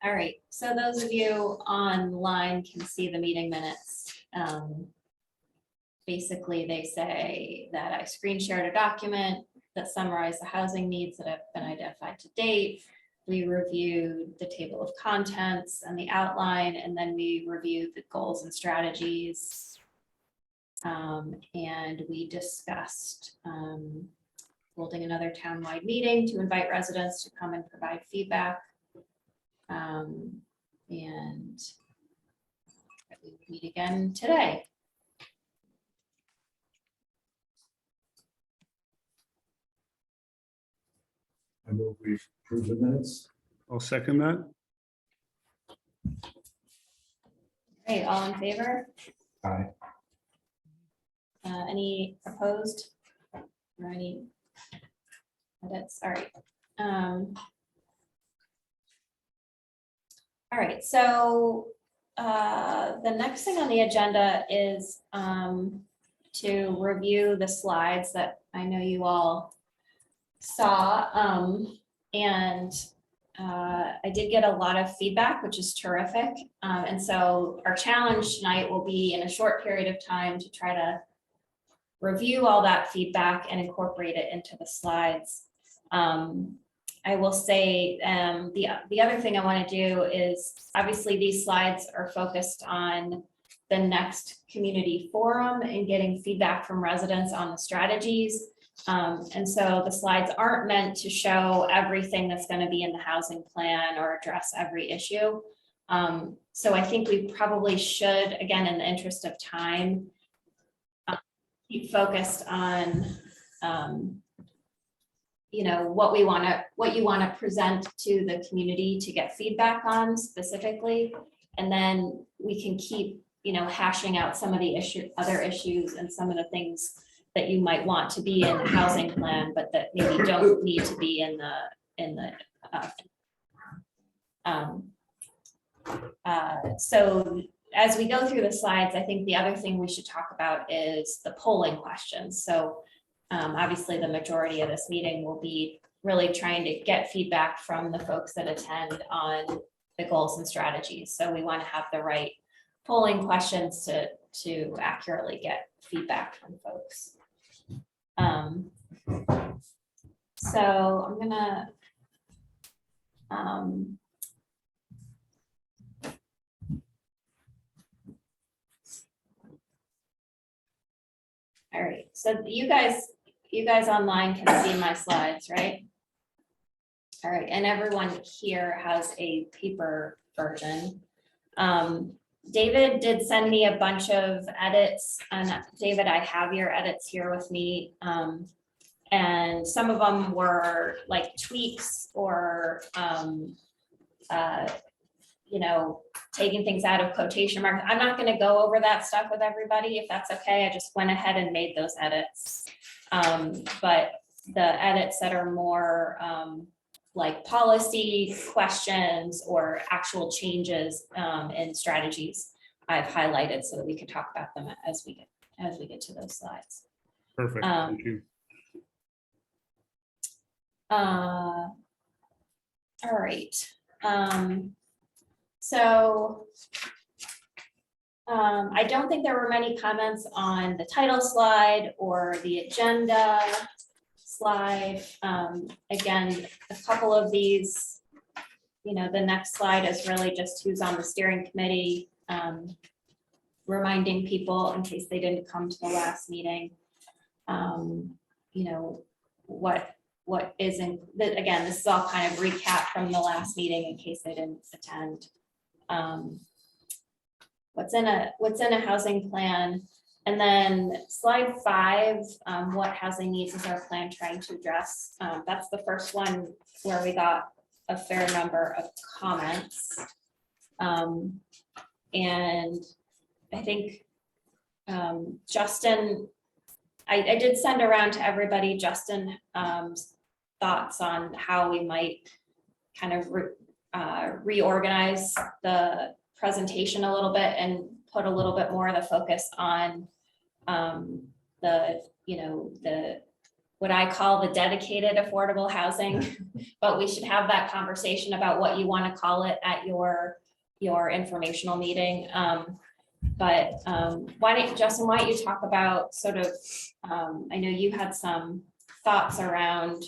All right, so those of you online can see the meeting minutes. Basically, they say that I screen shared a document that summarized the housing needs that have been identified to date. We reviewed the table of contents and the outline, and then we reviewed the goals and strategies. And we discussed holding another townwide meeting to invite residents to come and provide feedback. And we meet again today. I move we approve the minutes. I'll second that. Hey, all in favor? Aye. Any opposed? Or any edits? All right. All right, so the next thing on the agenda is to review the slides that I know you all saw. And I did get a lot of feedback, which is terrific. And so our challenge tonight will be in a short period of time to try to review all that feedback and incorporate it into the slides. I will say the other thing I want to do is, obviously these slides are focused on the next community forum and getting feedback from residents on the strategies. And so the slides aren't meant to show everything that's going to be in the housing plan or address every issue. So I think we probably should, again, in the interest of time, keep focused on what you want to present to the community to get feedback on specifically, and then we can keep hashing out some of the other issues and some of the things that you might want to be in the housing plan, but that maybe don't need to be in the so as we go through the slides, I think the other thing we should talk about is the polling questions. So obviously the majority of this meeting will be really trying to get feedback from the folks that attend on the goals and strategies. So we want to have the right polling questions to accurately get feedback from folks. So I'm gonna all right, so you guys online can see my slides, right? All right, and everyone here has a paper version. David did send me a bunch of edits, and David, I have your edits here with me. And some of them were like tweaks or taking things out of quotation marks. I'm not going to go over that stuff with everybody, if that's okay. I just went ahead and made those edits. But the edits that are more like policy questions or actual changes in strategies, I've highlighted so that we can talk about them as we get to those slides. Perfect. Thank you. All right. So I don't think there were many comments on the title slide or the agenda slide. Again, a couple of these, the next slide is really just who's on the steering committee, reminding people in case they didn't come to the last meeting, what isn't, again, this is all kind of recap from the last meeting in case they didn't attend. What's in a housing plan, and then slide 5, what housing needs is our plan trying to address. That's the first one where we got a fair number of comments, and I think Justin, I did send around to everybody Justin thoughts on how we might kind of reorganize the presentation a little bit and put a little bit more of the focus on the what I call the dedicated affordable housing. But we should have that conversation about what you want to call it at your informational meeting. But Justin, why don't you talk about sort of, I know you had some thoughts around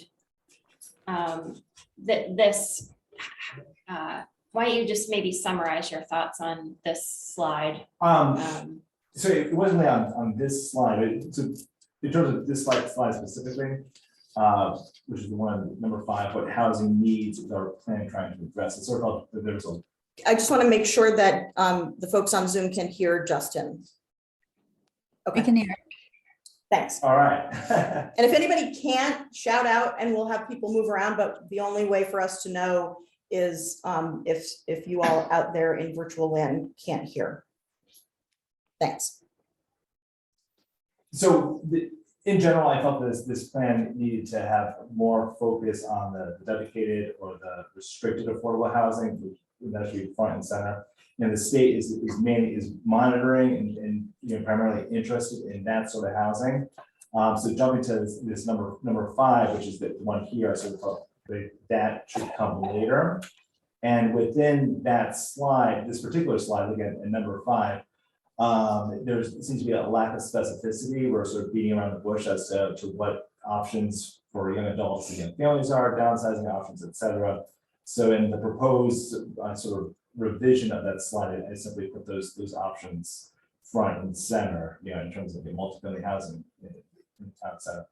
this. Why don't you just maybe summarize your thoughts on this slide? So it wasn't really on this slide, but so in terms of this slide specifically, which is the one number 5, what housing needs is our plan trying to address. It's sort of there's a. I just want to make sure that the folks on Zoom can hear Justin. We Okay, can hear. thanks. All right. And if anybody can't, shout out and we'll have people move around, but the only way for us to know is if you all out there in virtual land can't hear. Thanks. So in general, I felt this plan needed to have more focus on the dedicated or the restricted affordable housing, which that should be front and center. And the state is monitoring and primarily interested in that sort of housing. So jumping to this number 5, which is the one here, I sort of thought that should come later. And within that slide, this particular slide, again, in number 5, there seems to be a lack of specificity. We're sort of beating around the bush as to what options for young adults and young families are, downsizing options, et cetera. So in the proposed sort of revision of that slide, I simply put those options front and center, in terms of the multifamily housing in town center.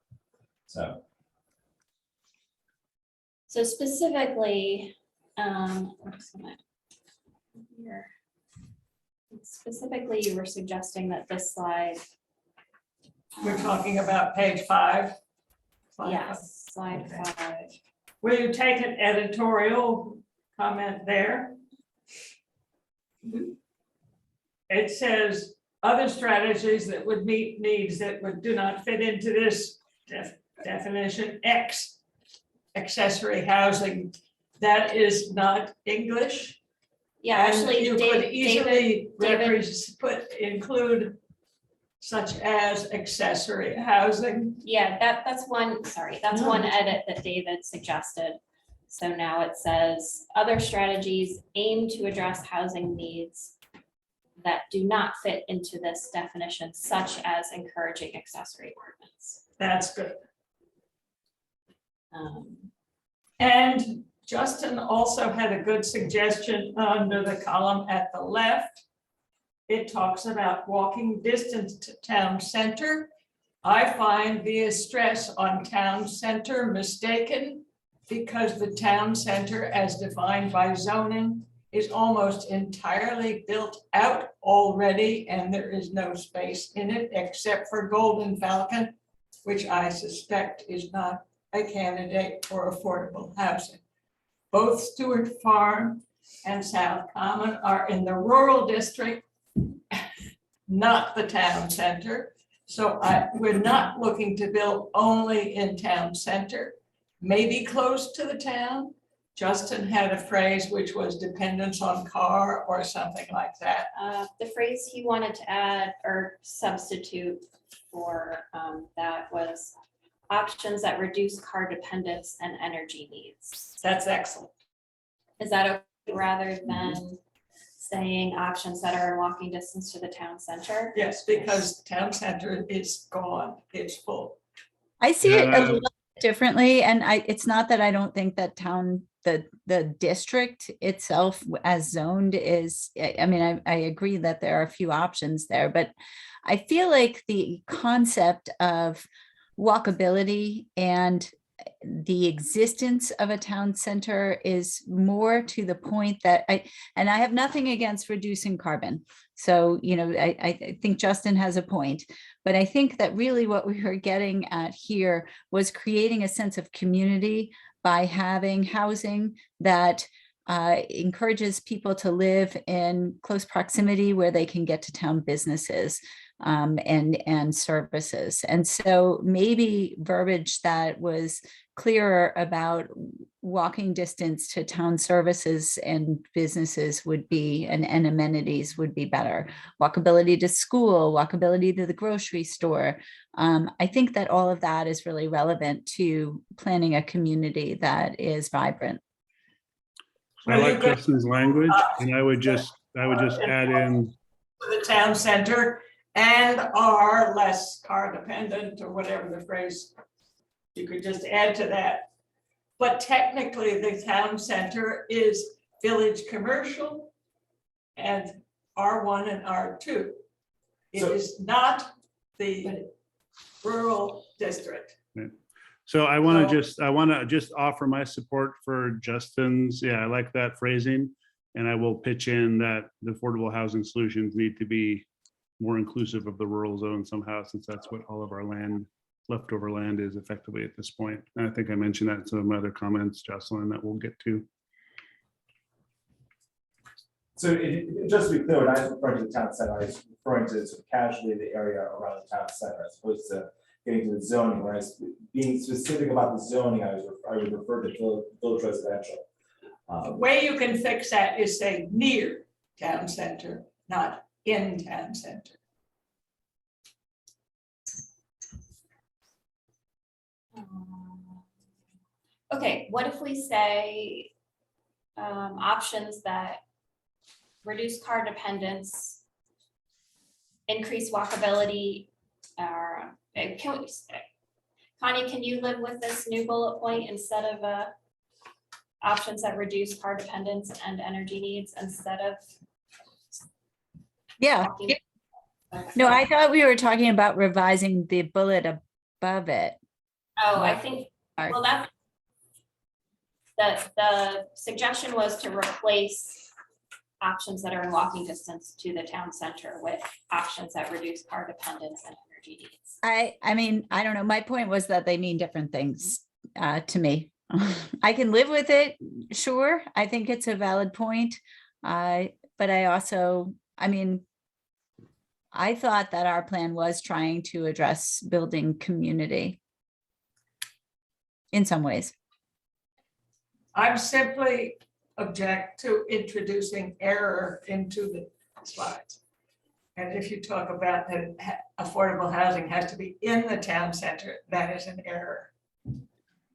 So specifically, I'm just gonna here. Specifically, you were suggesting that this slide. We're talking about page 5. Yes, slide 5. Will you take an editorial comment there? It says, other strategies that would meet needs that do not fit into this definition, X, accessory housing. That is not English. Yeah, And actually, you could easily David- include such as accessory housing. Yeah, that's one, sorry, that's one edit that David suggested. So now it says, other strategies aim to address housing needs that do not fit into this definition, such as encouraging accessory apartments. That's good. Um, And Justin also had a good suggestion under the column at the left. It talks about walking distance to town center. I find the stress on town center mistaken because the town center, as defined by zoning, is almost entirely built out already, and there is no space in it except for Golden Falcon, which I suspect is not a candidate for affordable housing. Both Stewart Farm and South Common are in the rural district, not the town center. So we're not looking to build only in town center, maybe close to the town. Justin had a phrase which was dependence on car or something like that. The phrase he wanted to add or substitute for that was options that reduce car dependence and energy needs. That's excellent. Is that okay rather than saying options that are in walking distance to the town center? Yes, because the town center is gone, it's full. I see it a Yeah. little differently, and it's not that I don't think that the district itself as zoned is, I mean, I agree that there are a few options there, but I feel like the concept of walkability and the existence of a town center is more to the point that I have nothing against reducing carbon. So, I think Justin has a point, but I think that really what we were getting at here was creating a sense of community by having housing that encourages people to live in close proximity where they can get to town businesses and services. And so maybe verbiage that was clearer about walking distance to town services and businesses would be, and amenities would be better. Walkability to school, walkability to the grocery store. I think that all of that is really relevant to planning a community that is vibrant. I like Justin's language, and I would just add in, The town center and are less car dependent, or whatever the phrase, you could just add to that. But technically, the town center is village commercial and R1 and R2. It So- is not the rural district. so I want to just offer my support for Justin's, I like that phrasing. And I will pitch in that the affordable housing solutions need to be more inclusive of the rural zone somehow, since that's what all of our leftover land is effectively at this point. And I think I mentioned that in some of my other comments, Jocelyn, that we'll get to. So just to be clear, when I was referring to the town center, I was referring to sort of casually the area around the town center as opposed to getting to the zoning. When I was being specific about the zoning, I would refer to village residential. The way you can fix that is say near town center, not in town center. Okay, what if we say options that reduce car dependence, increase walkability, or can we, Connie, can you live with this new bullet point instead of options that reduce car dependence and energy needs instead of? Yeah, walking? no, I thought we were talking about revising the bullet above it. Oh, I think, Sorry. well, the suggestion was to replace options that are in walking distance to the town center with options that reduce car dependence and energy needs. I mean, I don't know. My point was that they mean different things to me. I can live with it, sure. I think it's a valid point. But I also, I mean, I thought that our plan was trying to address building community in some ways. I'm simply object to introducing error into the slides. And if you talk about that affordable housing has to be in the town center, that is an error.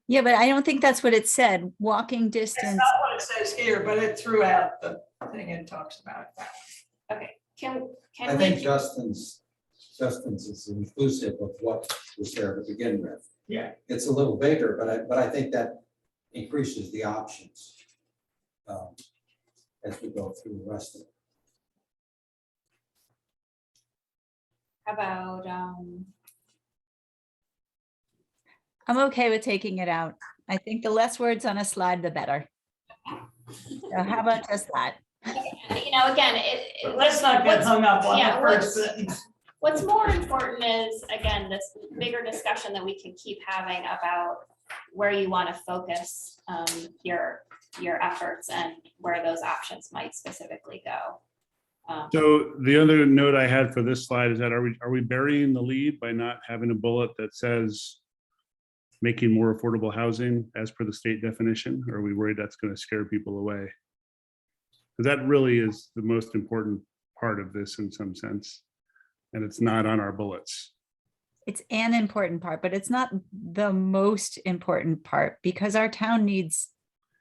Yeah, but I don't think that's what it said. Walking It's distance. not what it says here, but it threw out the thing and talks about it that way. Okay, can I think we, Justin's is inclusive of what was there to begin with. Yeah. It's a little bigger, but I think that increases the options as we go through the rest of it. how about, I'm okay with taking it out. I think the less words on a slide, the better. So how about just that? again, But let's not get what's- hung up on yeah, the first what's- sentence. what's more important is, again, this bigger discussion that we can keep having about where you want to focus your efforts and where those options might specifically go. So the other note I had for this slide is that are we burying the lead by not having a bullet that says making more affordable housing as per the state definition? Or are we worried that's going to scare people away? Because that really is the most important part of this in some sense. And it's not on our bullets. It's an important part, but it's not the most important part because our town needs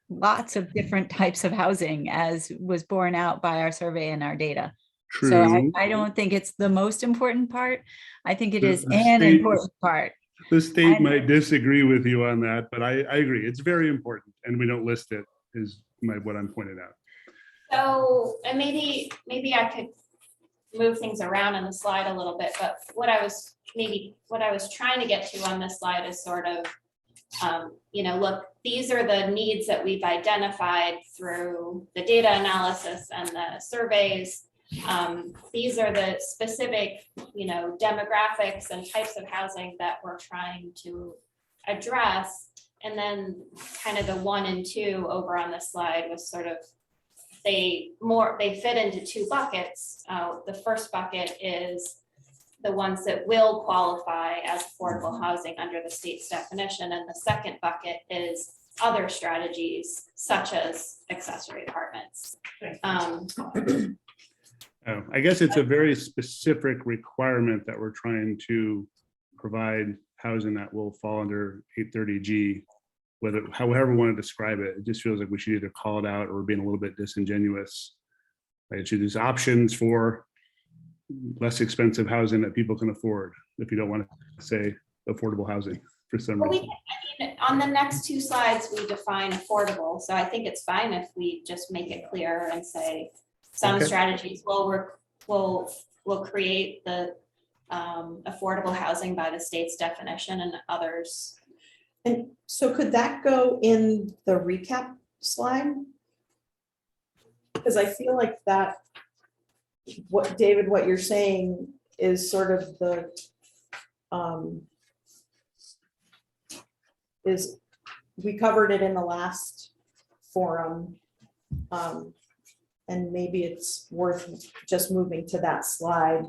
lots of different types of housing, as was borne out by our survey and our data. So I don't think it's the most important part. I think it The- is the an state- important part. The state I- might disagree with you on that, but I agree. It's very important and we don't list it is what I'm pointing out. So, and maybe I could move things around on the slide a little bit, but what I was trying to get to on this slide is sort of, look, these are the needs that we've identified through the data analysis and the surveys. These are the specific, demographics and types of housing that we're trying to address. And then kind of the 1 and 2 over on this slide was sort of, they fit into 2 buckets. The first bucket is the ones that will qualify as affordable housing under the state's definition. And the second bucket is other strategies such as accessory apartments. I guess it's a very specific requirement that we're trying to provide housing that will fall under 830G. Whether, however we want to describe it, it just feels like we should either call it out or we're being a little bit disingenuous. Like it should, there's options for less expensive housing that people can afford, if you don't want to say affordable housing for some Well, reason. on the next two slides, we define affordable, so I think it's fine if we just make it clear and say some Okay. strategies will create the affordable housing by the state's definition, and others. And so could that go in the recap slide? Because I feel like that, what, David, what you're saying is sort of the, is, we covered it in the last forum. And maybe it's worth just moving to that slide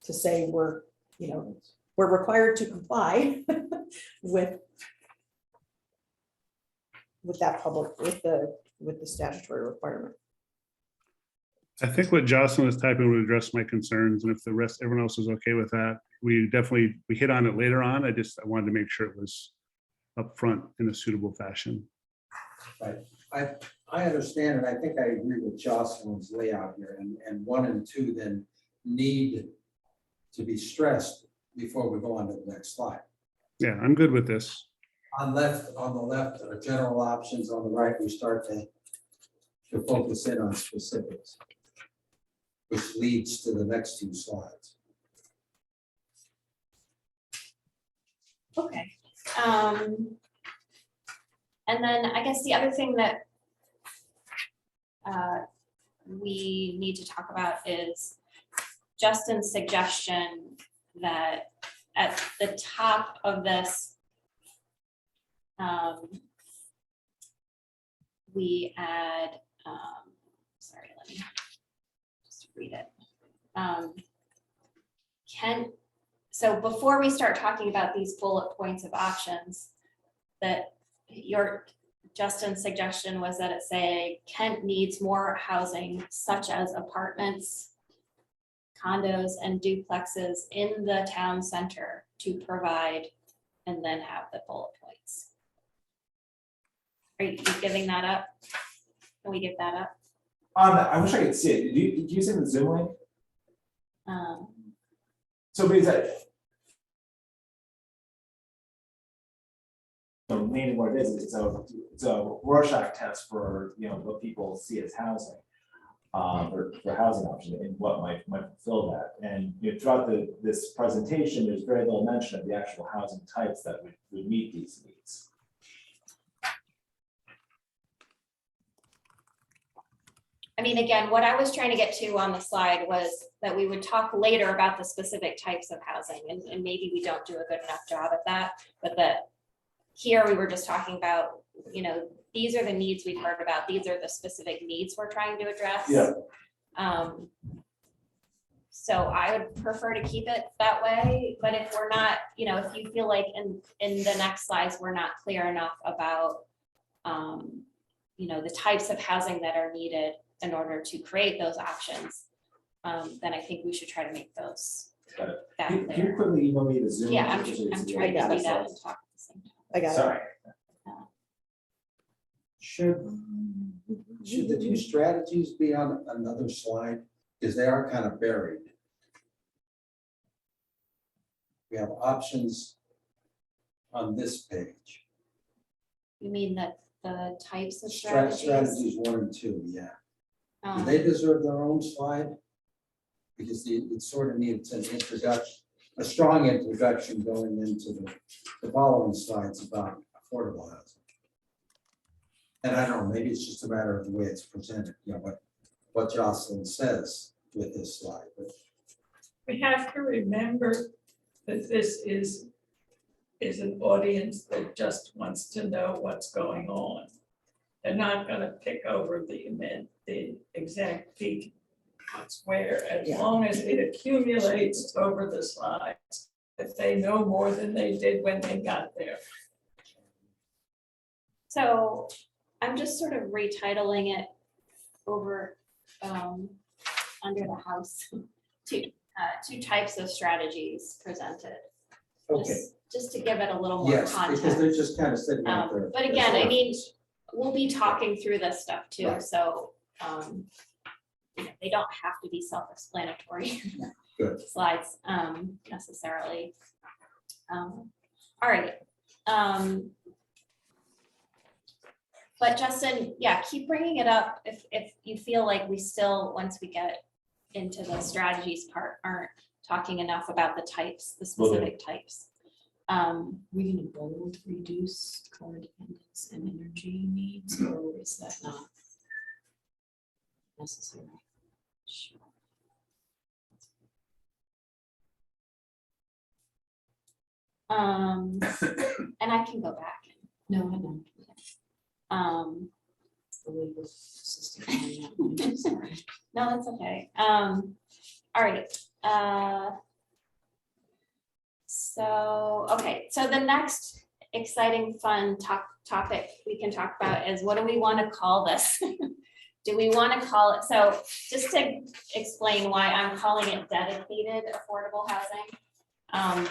to say we're, you know, we're required to comply with that public, with the statutory requirement. I think what Jocelyn was typing would address my concerns, and if the rest, everyone else is okay with that, we hit on it later on. I wanted to make sure it was upfront in a suitable fashion. I understand, and I think I agree with Jocelyn's layout here, and 1 and 2 then need to be stressed before we go on to the next slide. Yeah, I'm good with this. On the left are general options, on the right, we start to focus in on specifics, which leads to the next 2 slides. Okay. And then I guess the other thing that we need to talk about is Justin's suggestion that at the top of this, we add, sorry, let me just read it. So before we start talking about these bullet points of options, that Justin's suggestion was that it say Kent needs more housing such as apartments, condos, and duplexes in the town center to provide, and then have the bullet points. Are you giving that up? Can we give that up? I wish I could see it. Did you send the Zoom link? So because mainly what it is, it's a Rorschach test for, you know, what people see as housing. For housing option and what might fulfill that. And you know, throughout this presentation, there's very little mention of the actual housing types that would meet these needs. I mean, again, what I was trying to get to on the slide was that we would talk later about the specific types of housing, and maybe we don't do a good enough job at that, but that here we were just talking about, you know, these are the needs we've heard about, these are the specific needs we're trying to address. Yeah. So I would prefer to keep it that way, but if we're not, you know, if you feel like in the next slides, we're not clear enough about, you know, the types of housing that are needed in order to create those options, then I think we should try to make those Got it. that Can you clear. quickly email me the Zoom? Yeah, link, just so you I'm see trying the to do next that and slides? talk at the same time. I got it. Sorry. Should the 2 strategies be on another slide? Because they are kind of buried. We have options on this page. You mean that the types of strategies? Strategies 1 and 2, yeah. Do Um, they deserve their own slide? Because it sort of needs an introduction, a strong introduction going into the following slides about affordable housing. And I don't know, maybe it's just a matter of the way it's presented, you know, what Jocelyn says with this slide, but We have to remember that this is an audience that just wants to know what's going on. They're not gonna pick over the exact It's where, as Yeah. long as it accumulates over the slides, if they know more than they did when they got there. So I'm just sort of retitling it over, under the house, two types of strategies presented. Okay, Just to give it a little more yes, because they're context. just kind of sitting out there. But again, I mean, we'll be talking through this stuff too, Right. so, they don't have to be self-explanatory. Good. Slides, necessarily. All right. But Justin, yeah, keep bringing it up if you feel like we still, once we get into the strategies part, aren't talking enough about the types, the Will do. specific types. We gonna bold reduce car dependence and energy needs, or is that not necessary? Sure. And I can go back. No, I know. It's the legal system. I'm sorry. No, that's okay. All right. So the next exciting, fun topic we can talk about is, what do we want to call this? Do we want to call it, so just to explain why I'm calling it dedicated affordable housing.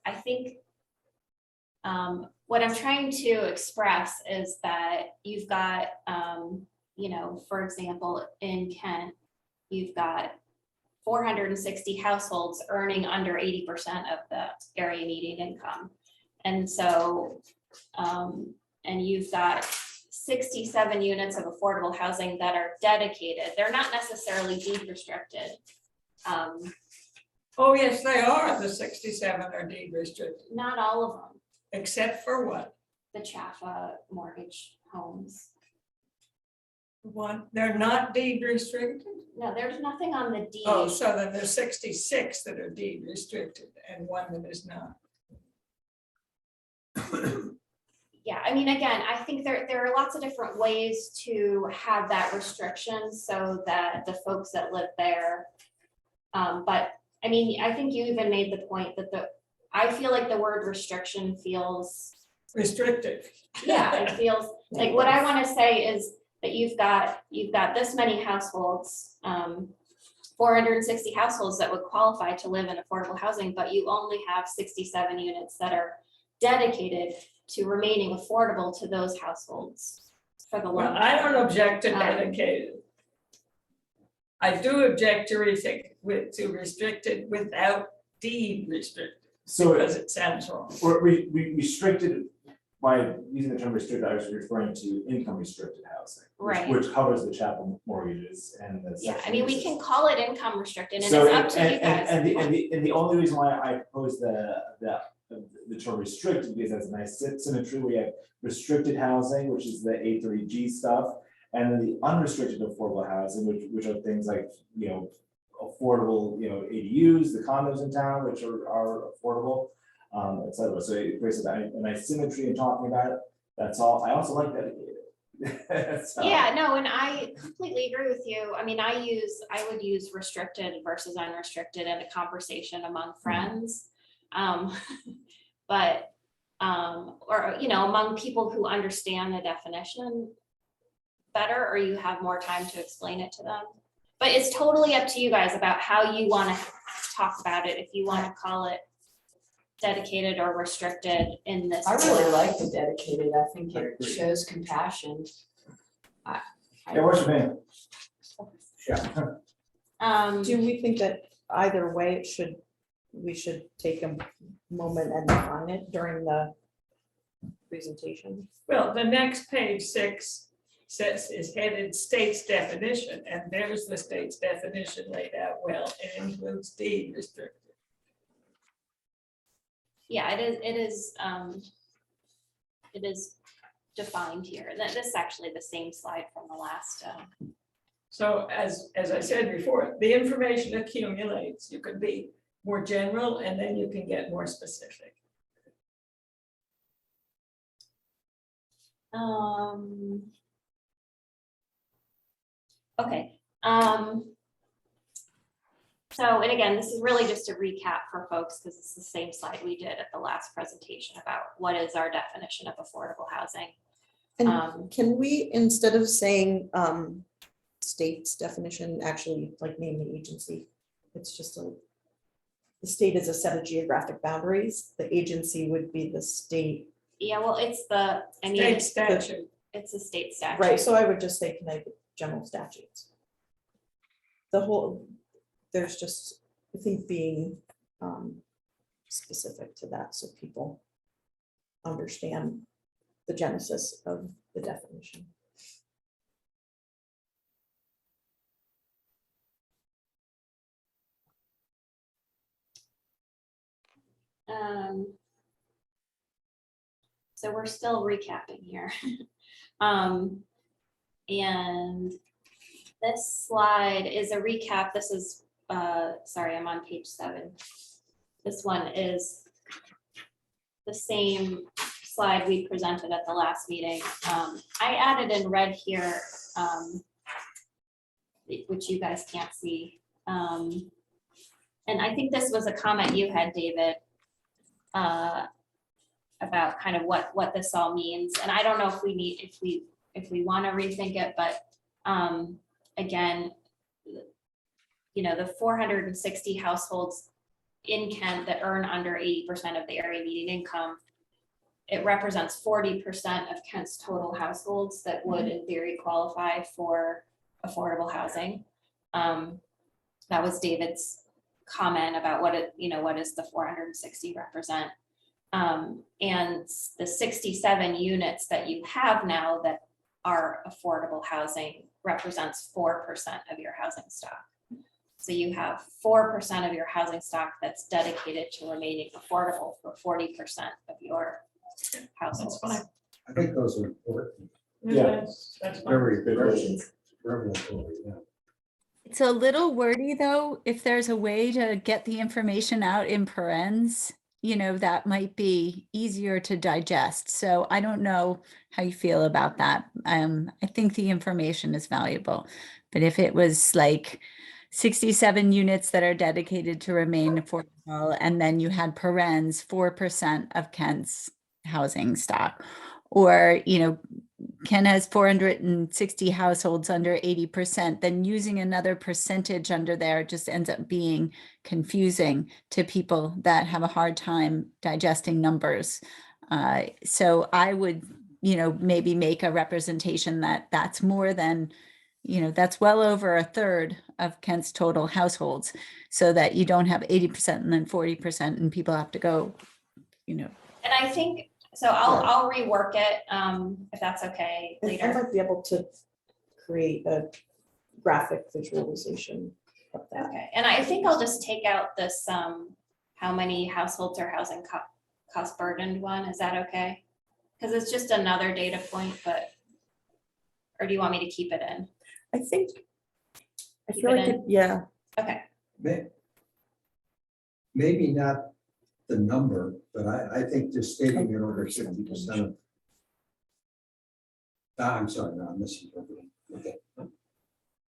I think what I'm trying to express is that you've got, for example, in Kent, you've got 460 households earning under 80% of the area median income. And so, and you've got 67 units of affordable housing that are dedicated. They're not necessarily deed restricted. Oh, yes, they are. The 67 are deed restricted, Not all of them, except for what? the Chaffa mortgage homes. One, they're not deed restricted? No, there's nothing on the deed. Oh, so then there's 66 that are deed restricted and one that is not. Yeah, I mean, again, I think there are lots of different ways to have that restriction so that the folks that live there. But I mean, I think you even made the point that I feel like the word restriction feels, Restrictive. yeah, it feels like, what I want to say is that you've got this many households, 460 households that would qualify to live in affordable housing, but you only have 67 units that are dedicated to remaining affordable to those households for the Well, long. I don't object to Um, dedicated. I do object to restricted without deed restricted, So because it sounds wrong. we restricted, by using the term restricted, I was referring to income restricted housing. Right. Which covers the Chapel mortgages and the. Yeah, I section mean, we basis. can call it income restricted, and So, it's up to you guys. and the only reason why I propose the term restricted, because that's a nice symmetry, we have restricted housing, which is the A30G stuff. And then the unrestricted affordable housing, which are things like, affordable, ADUs, the condos in town, which are affordable, et cetera. So it creates a nice symmetry in talking about it. That's all. I also like dedicated. So- Yeah, no, and I completely agree with you. I mean, I would use restricted versus unrestricted in a conversation among friends. But, or, among people who understand the definition better, or you have more time to explain it to them. But it's totally up to you guys about how you want to talk about it, if you want to call it dedicated or restricted in this. I really form. like the dedicated. I think I it agree. shows compassion. Yeah, what's your name? Yeah. Do we think that either way, we should take a moment and define it during the presentation? Well, the next page 6 is headed state's definition, and there's the state's definition laid out well. It includes deed restricted. Yeah, it is defined here. This is actually the same slide from the last. So as I said before, the information accumulates. You can be more general and then you can get more specific. Okay, so, and again, this is really just a recap for folks, because it's the same slide we did at the last presentation about what is our definition of affordable housing. And can we, instead of saying state's definition, actually like name the agency? It's just the state is a set of geographic boundaries. The agency would be the state. Yeah, well, it's the, I mean, State it's statute. a state statute. Right, so I would just say Connecticut general statutes. The whole, there's just, I think being specific to that so people understand the genesis of the definition. So we're still recapping here. And this slide is a recap. This is, sorry, I'm on page 7. This one is the same slide we presented at the last meeting. I added in red here, which you guys can't see. And I think this was a comment you had, David, about kind of what this all means. And I don't know if we need, if we want to rethink it, but again, you know, the 460 households in Kent that earn under 80% of the area median income, it represents 40% of Kent's total households that would in theory qualify for affordable housing. That was David's comment about what it, you know, what does the 460 represent? And the 67 units that you have now that are affordable housing represents 4% of your housing stock. So you have 4% of your housing stock that's dedicated to remaining affordable for 40% of your households. That's fine. I think those are important. Yeah. That's fine. Very, very revelatory, yeah. It's a little wordy though. If there's a way to get the information out in parens, you know, that might be easier to digest. So I don't know how you feel about that. I think the information is valuable, but if it was like 67 units that are dedicated to remain affordable, and then you had parens 4% of Kent's housing stock, or, you know, Kent has 460 households under 80%, then using another percentage under there just ends up being confusing to people that have a hard time digesting numbers. So I would, you know, maybe make a representation that that's more than, you know, that's well over a third of Kent's total households, so that you don't have 80% and then 40% and people have to go, you know. And I think, so I'll rework it, if that's okay And I later. might be able to create a graphic visualization of that. Okay, and I think I'll just take out this, how many households are housing cost burdened one, is that okay? Because it's just another data point, but, or do you want me to keep it in? I think, I Keep feel it like, in? yeah, Okay, Maybe not the number, but I think just stating it over 50% of. I'm sorry, no, I'm misinterpreting. Okay.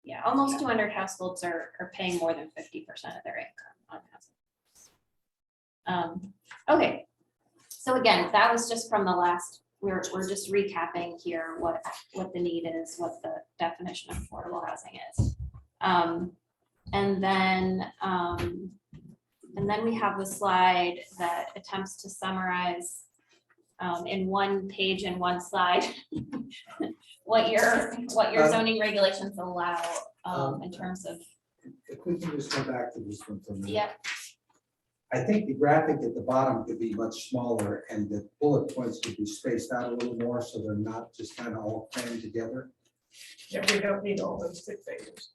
yeah, almost 200 households are paying more than 50% of their income on housing. Okay, so again, that was just from the last, we're just recapping here what the need is, what the definition of affordable housing is. And then we have the slide that attempts to summarize in one page and one slide what your zoning regulations allow in terms of, If we can just go back to this one for a minute. yeah, I think the graphic at the bottom could be much smaller and the bullet points could be spaced out a little more so they're not just kind of all crammed together. Yeah, we don't need all those thick figures.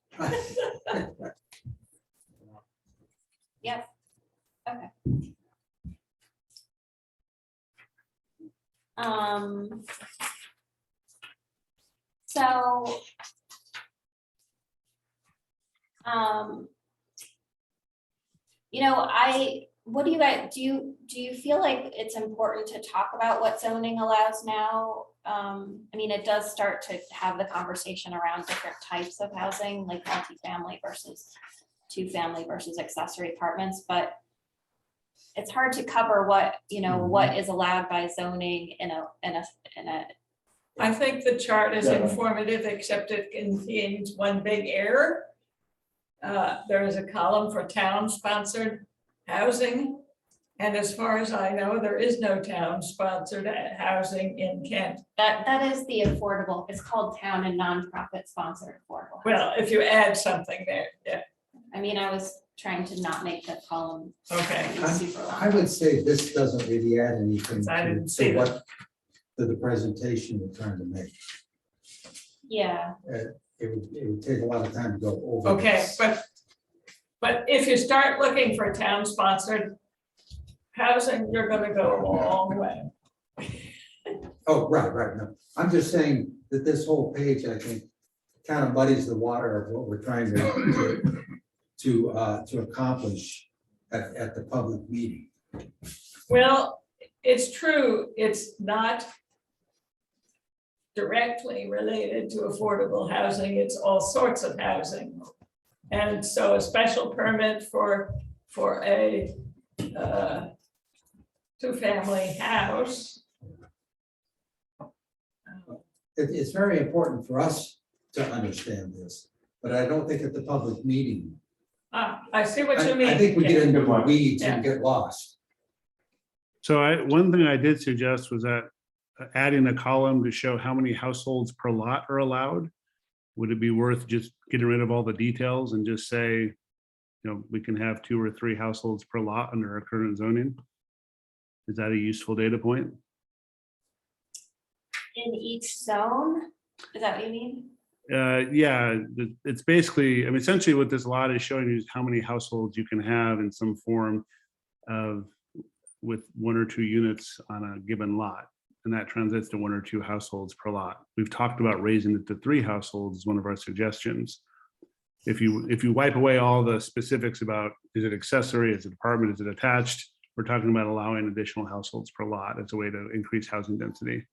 yep. Okay. So, you know, what do you guys, do you feel like it's important to talk about what zoning allows now? I mean, it does start to have the conversation around different types of housing, like multifamily versus two-family versus accessory apartments, but it's hard to cover what, you know, what is allowed by zoning in a I think the chart is Yeah. informative, except it contains one big error. There is a column for town-sponsored housing. And as far as I know, there is no town-sponsored housing in Kent. that is the affordable, it's called town and nonprofit sponsored affordable. Well, if you add something there, yeah, I mean, I was trying to not make the column okay. super long. I would say this doesn't really add anything I to didn't see to what, to the presentation we're trying to make. Yeah, It would take a lot of time to go over. Okay, this. but if you start looking for town-sponsored housing, you're gonna go a long way. Oh, right, no. I'm just saying that this whole page, I think, kind of muddies the water of what we're trying to accomplish at the public meeting. Well, it's true, it's not directly related to affordable housing, it's all sorts of housing. And so a special permit for a two-family house. It's very important for us to understand this, but I don't think at the public meeting. I see what you mean. I think we get into Good the point. weeds Yeah. and get lost. So one thing I did suggest was that adding a column to show how many households per lot are allowed. Would it be worth just getting rid of all the details and just say, you know, we can have 2 or 3 households per lot under our current zoning? Is that a useful data point? in each zone, is that what you mean? Yeah, it's basically, I mean, essentially what this lot is showing you is how many households you can have in some form of with 1 or 2 units on a given lot. And that translates to 1 or 2 households per lot. We've talked about raising it to 3 households, is one of our suggestions. If you wipe away all the specifics about, is it accessory, is it apartment, is it attached? We're talking about allowing additional households per lot as a way to increase housing density.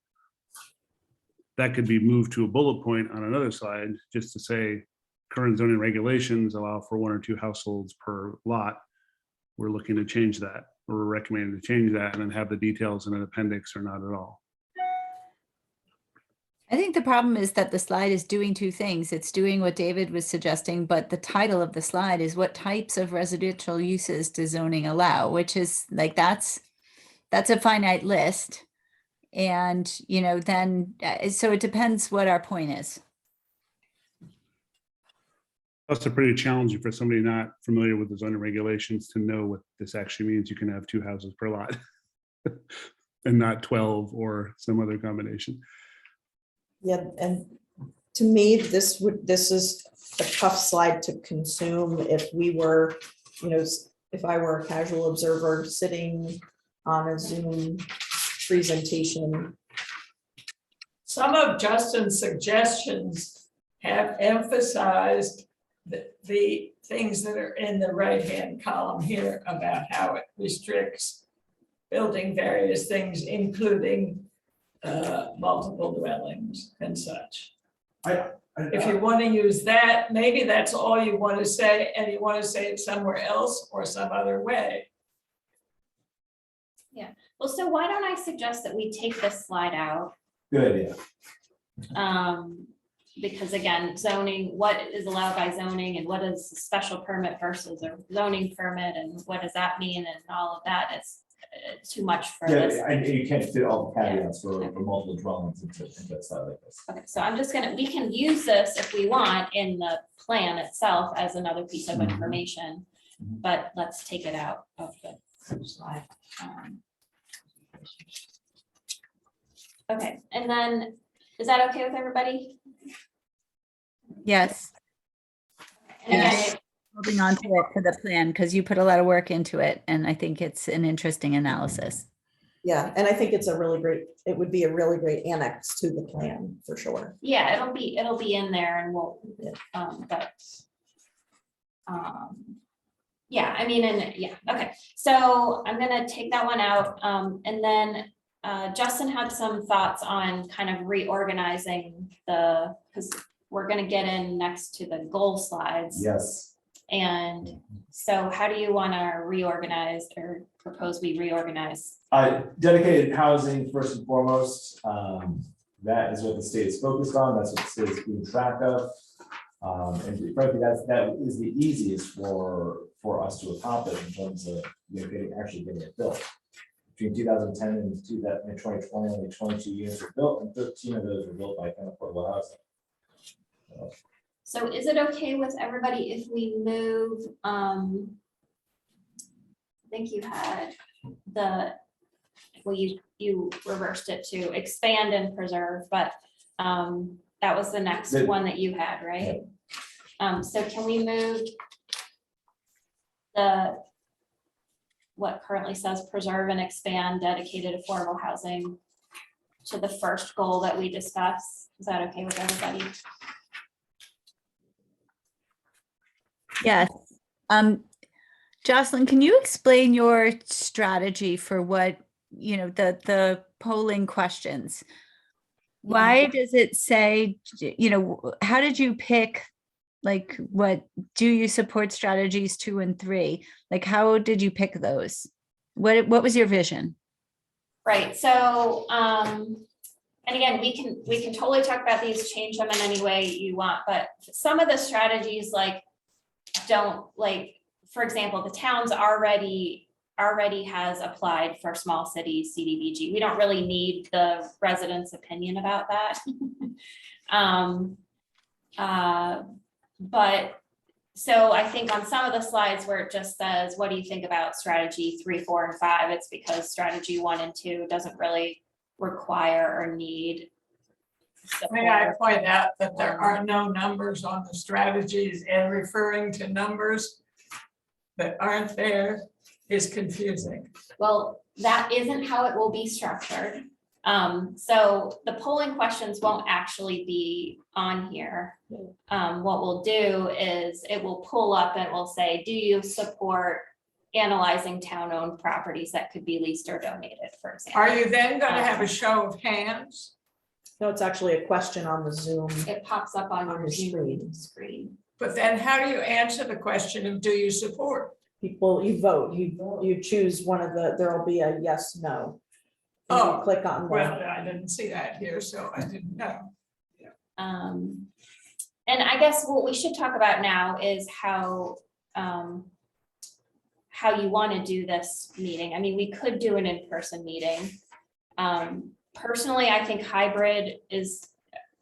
That could be moved to a bullet point on another slide, just to say, current zoning regulations allow for 1 or 2 households per lot. We're looking to change that, or we're recommending to change that, and then have the details in an appendix or not at all. I think the problem is that the slide is doing 2 things. It's doing what David was suggesting, but the title of the slide is what types of residential uses does zoning allow, which is like, that's a finite list. And, you know, then, so it depends what our point is. Also pretty challenging for somebody not familiar with the zoning regulations to know what this actually means. You can have 2 houses per lot and not 12 or some other combination. Yeah, and to me, this is a tough slide to consume if we were, you know, if I were a casual observer sitting on a Zoom presentation. Some of Justin's suggestions have emphasized the things that are in the right-hand column here about how it restricts building various things, including multiple dwellings and such. If you want to use that, maybe that's all you want to say, and you want to say it somewhere else or some other way. Well, so why don't I suggest that we take this slide out? Good idea. Because again, zoning, what is allowed by zoning and what is a special permit versus a zoning permit and what does that mean and all of that is too much for this. Yeah, and you can't fit all the caveats for multiple dwellings into a slide like this. Okay, so I'm just gonna, we can use this if we want in the plan itself as another piece of Mhm. information, Mhm. but let's take it out of the slide. Okay, and then, is that okay with everybody? Yes, And again, holding on to it for the plan because you put a lot of work into it. And I think it's an interesting analysis. Yeah, and I think it's it would be a really great annex to the plan, for sure. yeah, it'll be in there and we'll, but. Yeah, I mean, and yeah, okay, so I'm gonna take that one out, and then Justin had some thoughts on kind of reorganizing because we're gonna get in next to the goal slides. Yes. And so how do you wanna reorganize or propose we reorganize? Dedicated housing first and foremost, that is what the state is focused on, that's what the state is keeping track of. And frankly, that is the easiest for us to accomplish in terms of, actually getting it built. Between 2010 and 2020, only 22 units were built, and 13 of those were built by kind of affordable housing. So is it okay with everybody if we move, I think you had you reversed it to expand and preserve, but that was the next one that you had, right? So can we move what currently says preserve and expand dedicated affordable housing to the first goal that we discussed? Is that okay with everybody? Yes. Jocelyn, can you explain your strategy for what, the polling questions? Why does it say, how did you pick, like, do you support strategies 2 and 3? Like, how did you pick those? What was your vision? Right, so, and again, we can totally talk about these, change them in any way you want, but some of the strategies for example, the town's already has applied for small city CDBG. We don't really need the residents' opinion about that. But so I think on some of the slides where it just says, what do you think about strategy 3, 4, and 5? It's because strategy 1 and 2 doesn't really require or need May I support. point out that there are no numbers on the strategies, and referring to numbers that aren't there is confusing. Well, that isn't how it will be structured. So the polling questions won't actually be on here. What we'll do is it will pull up and it will say, do you support analyzing town-owned properties that could be leased or donated, for example? Are you then going to have a show of hands? No, it's actually a question on the Zoom. It pops up on On your the screen. screen. But then how do you answer the question of do you support? People, you vote, you choose one of there'll be a yes, no. And you Oh, click on Well, the, I didn't see that here, so I didn't know. And I guess what we should talk about now is how you want to do this meeting. I mean, we could do an in-person meeting. Personally, I think hybrid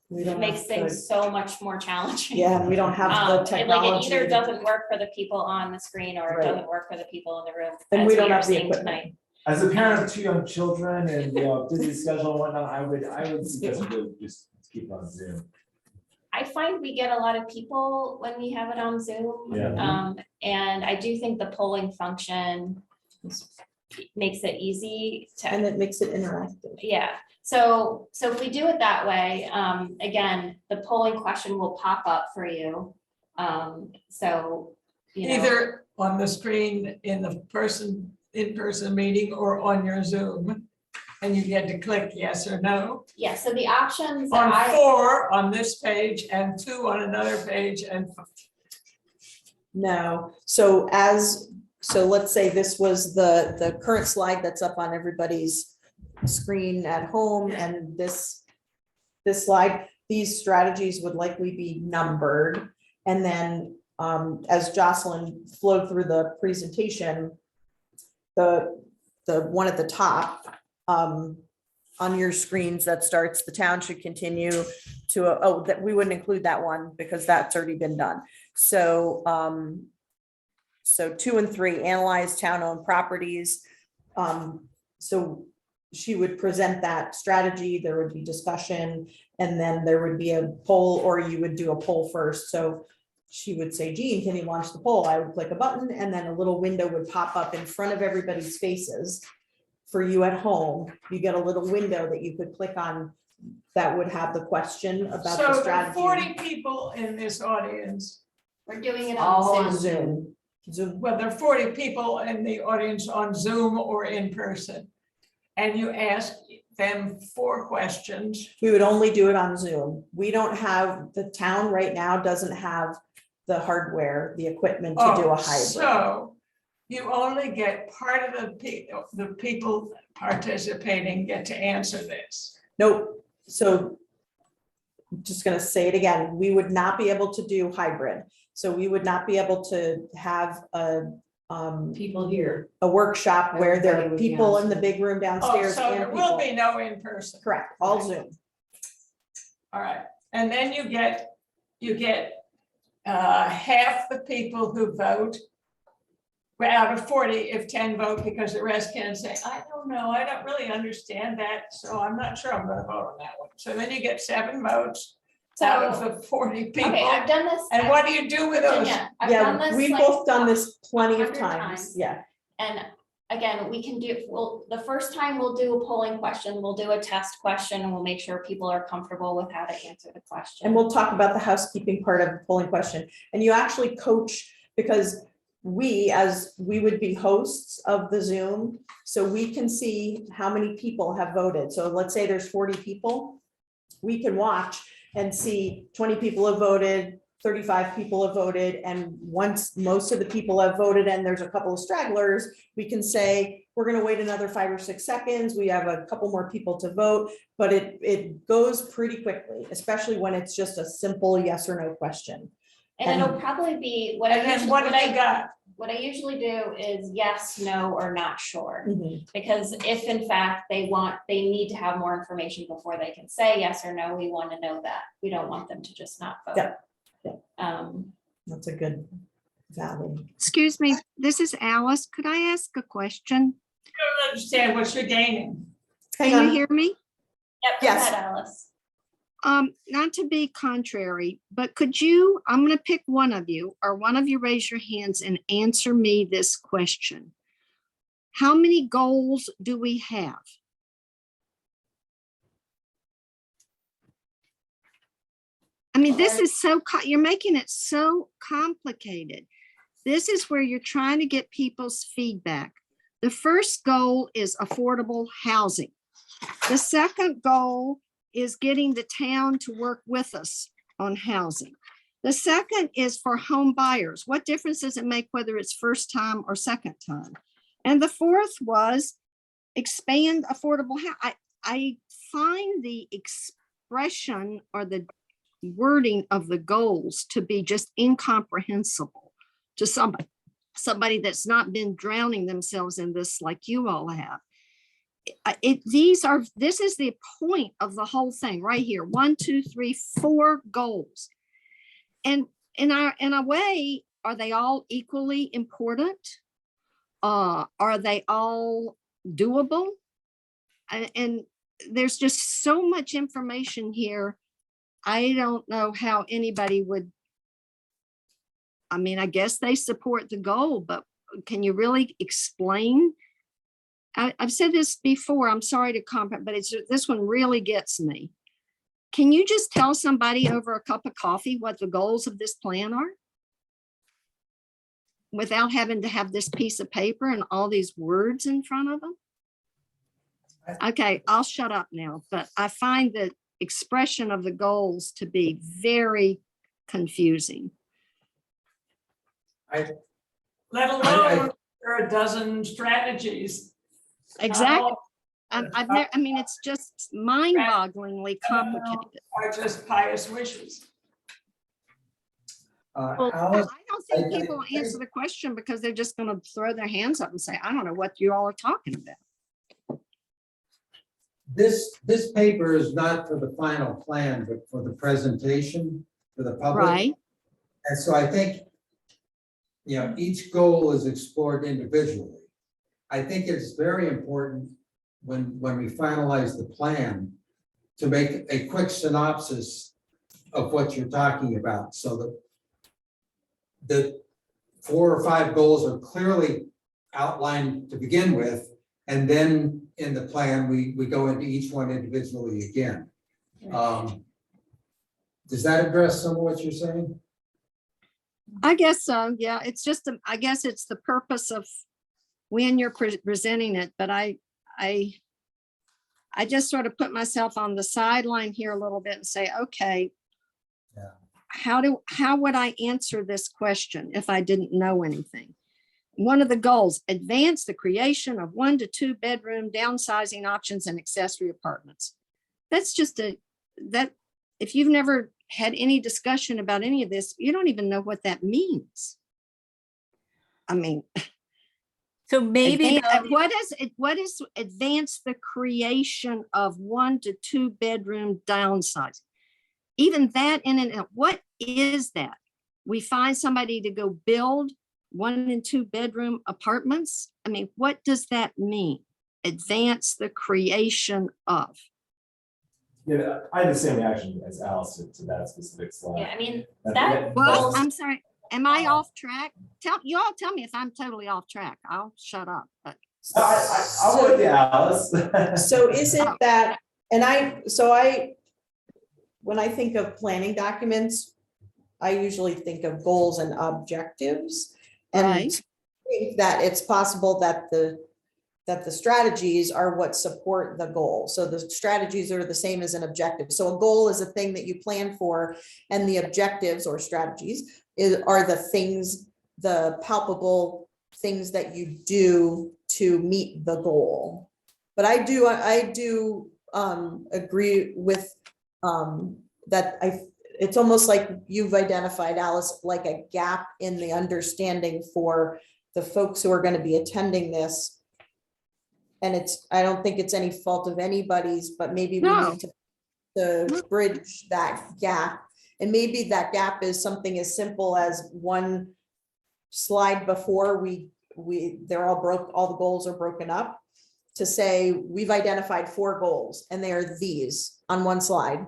we don't makes have things so much more challenging. yeah, we don't have the Like it technology. either doesn't work for the people on the screen or it Right. doesn't work for the people in the room. And as we don't are have the seeing equipment. tonight. As a parent of 2 young children and, busy schedule and whatnot, I would suggest we do just keep on Zoom. I find we get a lot of people when we have it on Zoom. Yeah. And I do think the polling function makes it easy And to, it makes it interactive. yeah. So if we do it that way, again, the polling question will pop up for you. So, Either on the screen in the in-person meeting or on your Zoom. And you get to click yes or no. yeah, so the options that On I, 4 on this page and 2 on another page and No, so let's say this was the current slide that's up on everybody's screen at home, and this slide, these strategies would likely be numbered. And then as Jocelyn flowed through the presentation, the one at the top on your screens that starts, the town should continue to, that we wouldn't include that one because that's already been done. So 2 and 3, analyze town-owned properties. So she would present that strategy, there would be discussion, and then there would be a poll, or you would do a poll first. So she would say, Jean, can you launch the poll? I would click a button, and then a little window would pop up in front of everybody's faces. For you at home, you get a little window that you could click on that would have the question about the so the strategy. 40 people in this audience we're doing it All on on Zoom. Zoom. Zoom. well, there are 40 people in the audience on Zoom or in person. And you ask them 4 questions. We would only do it on Zoom. We don't have, the town right now doesn't have the hardware, the equipment to do a Oh, hybrid. so you only get part of the people participating get to answer this. Nope, so I'm just gonna say it again, we would not be able to do hybrid. So we would not be able to have People here. a workshop where there Everybody are would be people on in the Zoom. big room Oh, downstairs so and there will people. be no in-person. Correct, all Zoom. All right, and then you get half the people who vote. Well, out of 40, if 10 vote, because the rest can say, I don't know, I don't really understand that, so I'm not sure I'm gonna vote on that one. So then you get 7 votes out of So, the 40 people. okay, I've done this. And what do you do with those? Virginia, I've done Yeah, this. we've like, both done this plenty of 100 times, yeah. And again, we can do, the first time we'll do a polling question, we'll do a test question, and we'll make sure people are comfortable with how to answer the question. And we'll talk about the housekeeping part of the polling question. And you actually coach, because we would be hosts of the Zoom, so we can see how many people have voted. So let's say there's 40 people. We can watch and see 20 people have voted, 35 people have voted, and once most of the people have voted and there's a couple of stragglers, we can say, we're gonna wait another 5 or 6 seconds, we have a couple more people to vote, but it goes pretty quickly, especially when it's just a simple yes or no question. And it'll probably be, what I And then usually, what have you got? what I usually do is yes, no, or not sure. Mhm. Because if in fact they need to have more information before they can say yes or no, we want to know that. We don't want them to just not vote. Yeah, yeah. Um, That's a good valid. Excuse me, this is Alice. Could I ask a question? I don't understand what you're gaining. Hang Can you on, hear me? Yep, go Yes. ahead, Alice. Not to be contrary, but could you, I'm gonna pick one of you, or one of you raise your hands and answer me this question. How many goals do we have? I mean, this is so, you're making it so complicated. This is where you're trying to get people's feedback. The first goal is affordable housing. The second goal is getting the town to work with us on housing. The second is for home buyers. What difference does it make whether it's first time or second time? And the fourth was expand affordable housing. I find the expression or the wording of the goals to be just incomprehensible to somebody that's not been drowning themselves in this like you all have. This is the point of the whole thing right here. 1, 2, 3, 4 goals. And in a way, are they all equally important? Are they all doable? And there's just so much information here. I don't know how anybody would. I mean, I guess they support the goal, but can you really explain? I've said this before, I'm sorry to comment, but this one really gets me. Can you just tell somebody over a cup of coffee what the goals of this plan are? Without having to have this piece of paper and all these words in front of them? Okay, I'll shut up now, but I find the expression of the goals to be very confusing. Let alone there are a dozen strategies. Exactly. I mean, it's just mind-bogglingly complicated. Are just pious wishes. Well, Alice, I don't think I- people answer the question because they're just gonna throw their hands up and say, I don't know what you all are talking about. this paper is not for the final plan, but for the presentation for the public. Right, And so I think, each goal is explored individually. I think it's very important when we finalize the plan to make a quick synopsis of what you're talking about, so that the 4 or 5 goals are clearly outlined to begin with, and then in the plan, we go into each one individually again. Does that address some of what you're saying? I guess so, yeah, it's just, I guess it's the purpose of when you're presenting it, but I just sort of put myself on the sideline here a little bit and say, okay, Yeah. how would I answer this question if I didn't know anything? One of the goals, advance the creation of 1 to 2 bedroom downsizing options and accessory apartments. That's just if you've never had any discussion about any of this, you don't even know what that means. I mean, So maybe, what is advance the creation of 1 to 2 bedroom downsizing? Even that in and what is that? We find somebody to go build 1 and 2 bedroom apartments. I mean, what does that mean? Advance the creation of. Yeah, I had the same reaction as Alice to that specific slide. Yeah, I mean, That- that Well, goes- I'm sorry. Am I off track? You all tell me if I'm totally off track. I'll shut up. But I'll with you, Alice. So is it that, and when I think of planning documents, I usually think of goals and objectives. And I Right. think that it's possible that the strategies are what support the goal. So the strategies are the same as an objective. So a goal is a thing that you plan for, and the objectives or strategies are the things, the palpable things that you do to meet the goal. But I do agree with that. It's almost like you've identified, Alice, like a gap in the understanding for the folks who are going to be attending this. And I don't think it's any fault of anybody's, but maybe we No. need to bridge that gap. And maybe that gap is something as simple as one slide before they're all the goals are broken up, to say, we've identified 4 goals and they are these on one slide.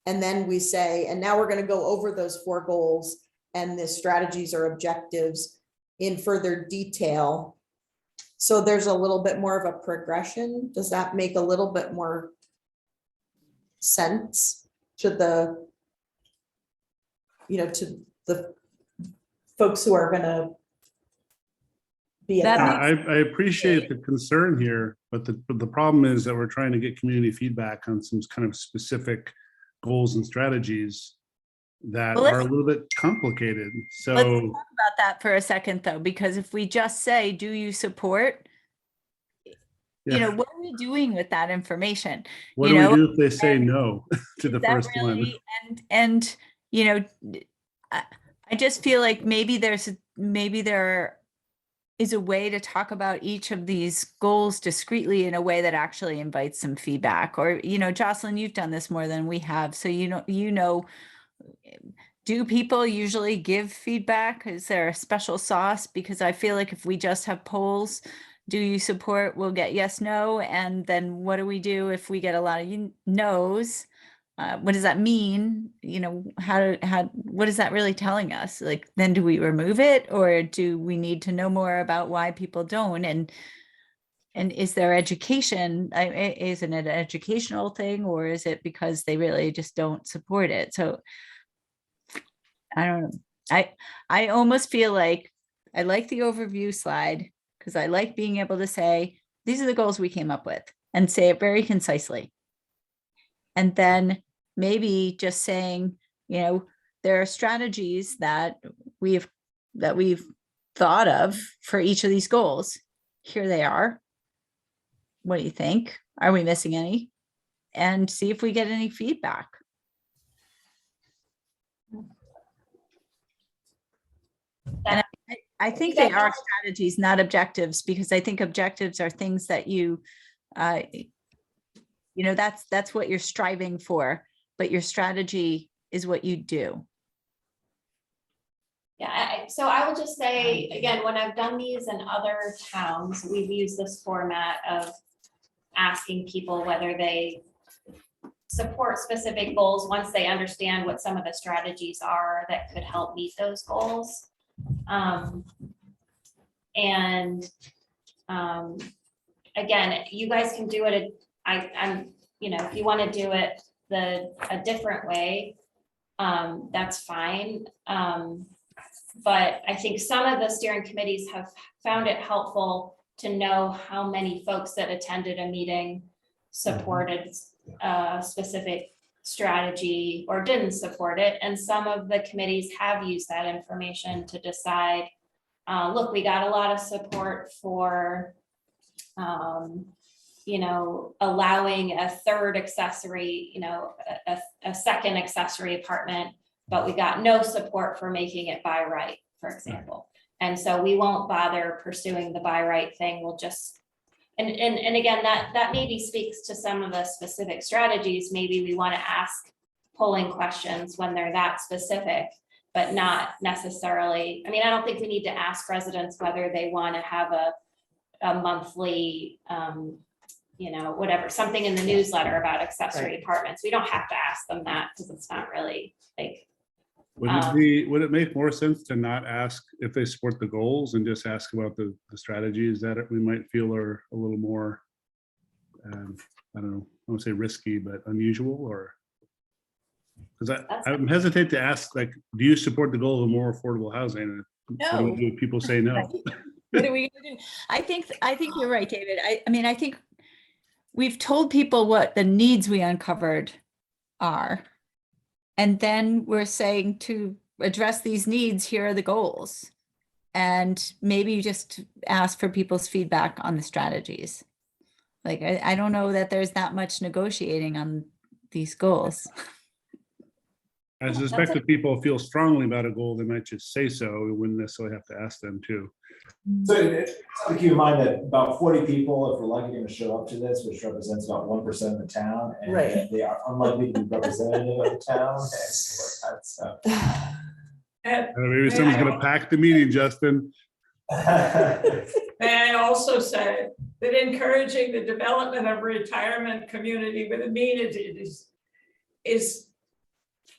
And then we say, and now we're going to go over those 4 goals and the strategies or objectives in further detail. So there's a little bit more of a progression. Does that make a little bit more sense to the folks who are gonna be at that? I appreciate the concern here, but the problem is that we're trying to get community feedback on some kind of specific goals and strategies that Well, are a little bit complicated. let's So talk about that for a second though, because if we just say, do you support? You know, what are we doing with that information? what you do know, we do if they say and no to the Is that first one? really- And, you know, I just feel like maybe there is a way to talk about each of these goals discreetly in a way that actually invites some feedback. Or, you know, Jocelyn, you've done this more than we have. So, you know, do people usually give feedback? Is there a special sauce? Because I feel like if we just have polls, do you support, we'll get yes, no. And then what do we do if we get a lot of no's? What does that mean? You know, what is that really telling us? Like, then do we remove it, or do we need to know more about why people don't? And is there education? Isn't it an educational thing, or is it because they really just don't support it? So I don't know. I almost feel like I like the overview slide because I like being able to say, these are the goals we came up with, and say it very concisely. And then maybe just saying, you know, there are strategies that we've thought of for each of these goals. Here they are. What do you think? Are we missing any? And see if we get any feedback. And I think they are strategies, not objectives, because I think objectives are things that you know, that's what you're striving for, but your strategy is what you do. Yeah, so I will just say, again, when I've done these in other towns, we've used this format of asking people whether they support specific goals once they understand what some of the strategies are that could help meet those goals. Again, you guys can do it. I'm, you know, if you want to do it a different way, that's fine. But I think some of the steering committees have found it helpful to know how many folks that attended a meeting supported a specific strategy or didn't support it. And some of the committees have used that information to decide, look, we got a lot of support for, you know, allowing a third accessory, you know, a second accessory apartment, but we got no support for making it by right, for example. And so we won't bother pursuing the by right thing. We'll just, and again, that maybe speaks to some of the specific strategies. Maybe we want to ask polling questions when they're that specific, but not necessarily, I mean, I don't think we need to ask residents whether they want to have a monthly, you know, whatever, something in the newsletter about accessory apartments. We don't have to ask them that because it's not really like. Would it make more sense to not ask if they support the goals and just ask about the strategies that we might feel are a little more, I don't know, I won't say risky, but unusual, or? Because I'm hesitant to ask, like, do you support the goal of more affordable housing? And what do we do if people say no? What are we gonna do? I think you're right, David. I mean, I think we've told people what the needs we uncovered are. And then we're saying, to address these needs, here are the goals. And maybe just ask for people's feedback on the strategies. Like, I don't know that there's that much negotiating on these goals. I suspect if people feel strongly about a goal, they might just say so. We wouldn't necessarily have to ask them to. So keep in mind that about 40 people, if we're lucky, going to show up to this, which represents about 1% of the town, and Right. they are unlikely to be representative of the town. So. And Maybe someone's going to pack the meeting, Justin. may I also say that encouraging the development of retirement community with amenities is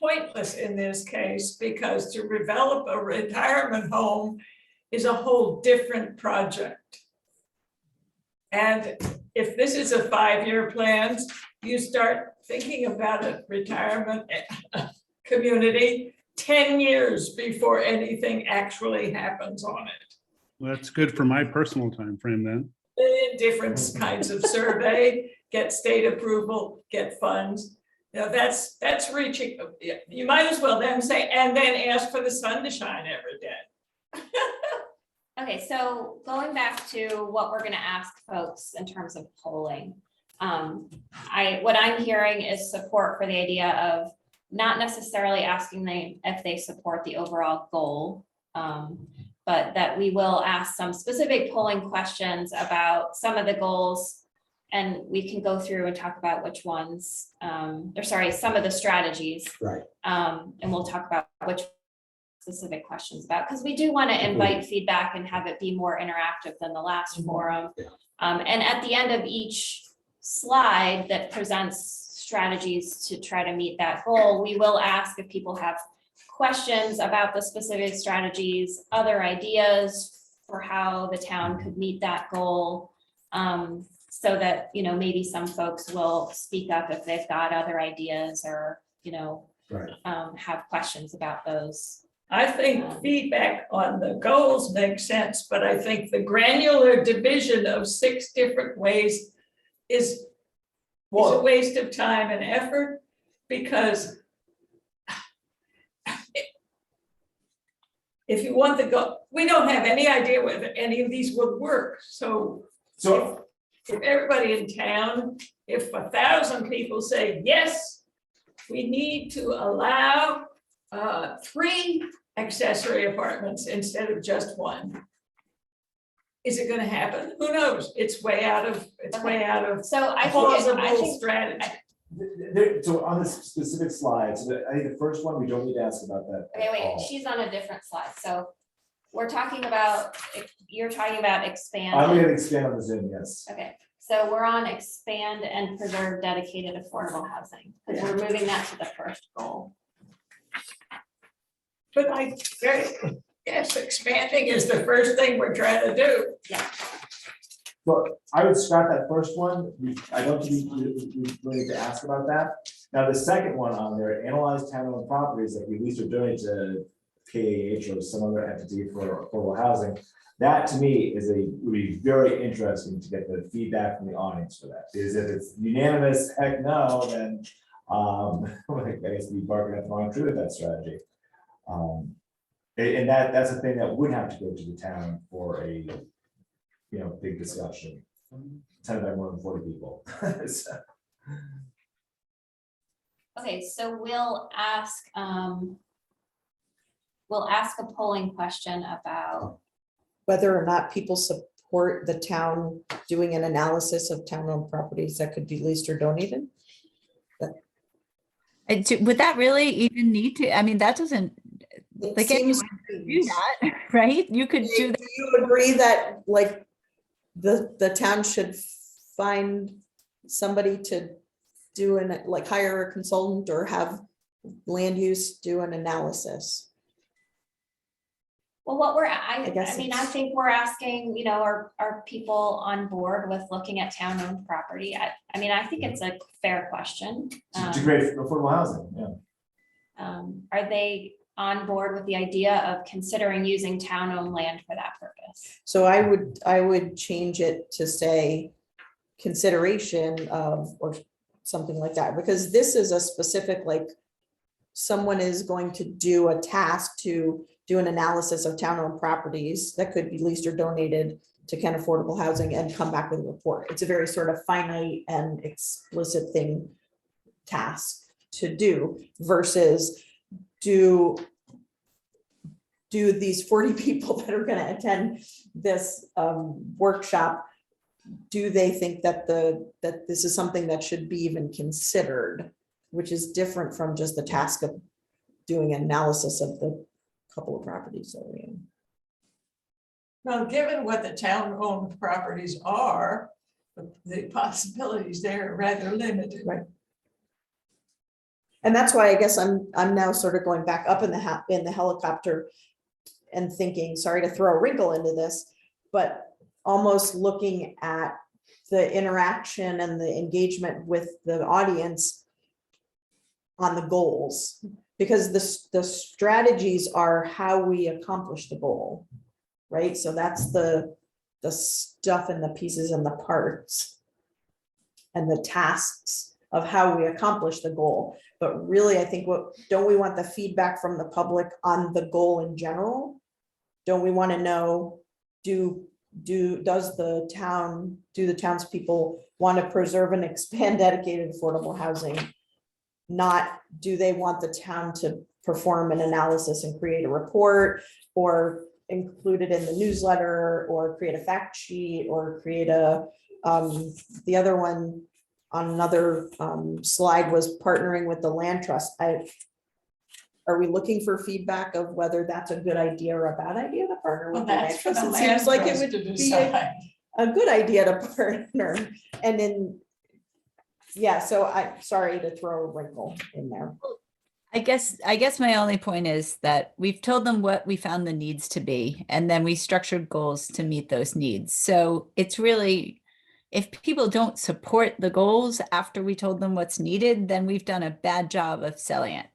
pointless in this case, because to develop a retirement home is a whole different project. And if this is a 5-year plan, you start thinking about a retirement community 10 years before anything actually happens on it. Well, that's good for my personal time frame then. Different kinds of survey, get state approval, get funds. You know, that's reaching, you might as well then say, and then ask for the sun to shine every day. Okay, so going back to what we're gonna ask folks in terms of polling. What I'm hearing is support for the idea of not necessarily asking them if they support the overall goal, but that we will ask some specific polling questions about some of the goals. And we can go through and talk about which ones, some of the strategies. Right. And we'll talk about which specific questions about, because we do want to invite feedback and have it be more interactive than the last forum. Yeah. And at the end of each slide that presents strategies to try to meet that goal, we will ask if people have questions about the specific strategies, other ideas for how the town could meet that goal. So that, you know, maybe some folks will speak up if they've got other ideas or, you know, Right. have questions about those. I think feedback on the goals makes sense, but I think the granular division of 6 different ways is a waste of time and effort, because if you want the goal, we don't have any idea whether any of these would work. So if everybody in town, if 1,000 people say, yes, we need to allow 3 accessory apartments instead of just 1. Is it gonna happen? Who knows? It's way out of So I plausible think, strategy. So on this specific slide, so I think the first one, we don't need to ask about that. okay, at wait, all. she's on a different slide. So we're talking about, you're talking about expand. I'm going to expand on the Zoom, yes. Okay, so we're on expand and preserve dedicated affordable housing, because we're moving that to the first goal. But yes, expanding is the first thing we're trying to do. So I would scrap that first one. I don't think we really need to ask about that. Now, the second one on there, analyze town-owned properties that we at least are doing to KAH or some other entity for affordable housing. That to me would be very interesting to get the feedback from the audience for that. Because if it's unanimous, heck no, then I guess we barking at the wrong tree with that strategy. And that's a thing that would have to go to the town for a, big discussion. 10 by more than 40 people. So, Okay, so we'll ask a polling question about, Whether or not people support the town doing an analysis of town-owned properties that could be leased or donated. Would that really even need to, I mean, that doesn't, It like, seems anyone do that, right? You could do Do that. you agree that like the town should find somebody to do hire a consultant or have land use do an analysis? well, what I guess mean, I it's- think we're asking, are people on board with looking at town-owned property? I mean, I think it's a fair question. to create affordable housing, yeah. Are they on board with the idea of considering using town-owned land for that purpose? So I would change it to say consideration of, or something like that, because this is a specific, like, someone is going to do a task to do an analysis of town-owned properties that could be leased or donated to Kent Affordable Housing and come back with a report. It's a very sort of finite and explicit task to do versus do these 40 people that are going to attend this workshop, do they think that that this is something that should be even considered, which is different from just the task of doing an analysis of the couple of properties that we own. Well, given what the town-owned properties are, the possibilities there are rather limited. Right. And that's why I guess I'm now sort of going back up in the helicopter and thinking, sorry to throw a wrinkle into this, but almost looking at the interaction and the engagement with the audience on the goals, because the strategies are how we accomplish the goal, right? So that's the stuff and the pieces and the parts and the tasks of how we accomplish the goal. But really, I think don't we want the feedback from the public on the goal in general? Don't we want to know, do the townspeople want to preserve and expand dedicated affordable housing? Not, do they want the town to perform an analysis and create a report or include it in the newsletter or create a fact sheet or create the other one on another slide was partnering with the land trust. Are we looking for feedback of whether that's a good idea or a bad idea to partner Well, with the land that's for trust? the It land seems like it trust would to be decide. a good idea to partner. And then, yeah, so sorry to throw a wrinkle in there. I guess my only point is that we've told them what we found the needs to be, and then we structured goals to meet those needs. So it's really, if people don't support the goals after we told them what's needed, then we've done a bad job of selling it.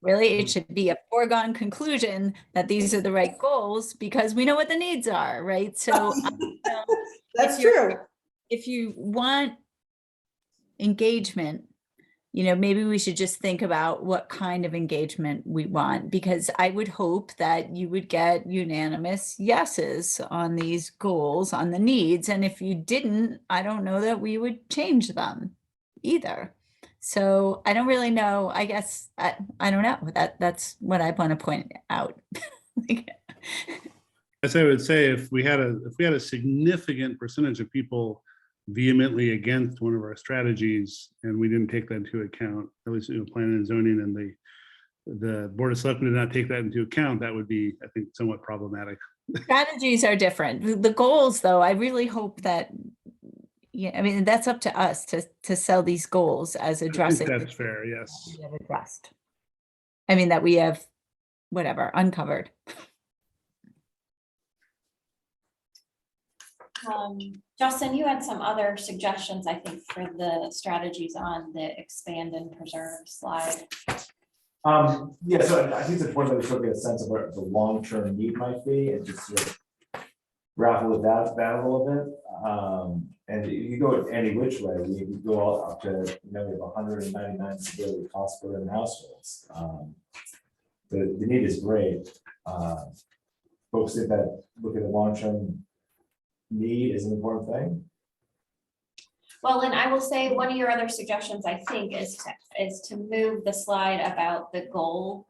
Really, it should be a foregone conclusion that these are the right goals because we know what the needs are, right? So That's true. if you want engagement, maybe we should just think about what kind of engagement we want, because I would hope that you would get unanimous yeses on these goals, on the needs. And if you didn't, I don't know that we would change them either. So I don't really know. I guess I don't know. That's what I want to point out. As I would say, if we had a significant percentage of people vehemently against one of our strategies and we didn't take that into account, at least planning and zoning and the Board of Selectmen did not take that into account, that would be, I think, somewhat problematic. Strategies are different. The goals, though, I really hope that, I mean, that's up to us to sell these goals as I think addressing. that's fair, yes. We have addressed. I mean, that we have, whatever, uncovered. Justin, you had some other suggestions, I think, for the strategies on the expand and preserve slide. Yeah, so I think it's important that we sort of get a sense of what the long-term need might be and just sort of grapple with that a little bit. And you go any which way, you go all up to, we have 199 severely cost-burdened households. The need is great. Folks think that look at the long-term need is an important thing. Well, and I will say, one of your other suggestions, I think, is to move the slide about the goal.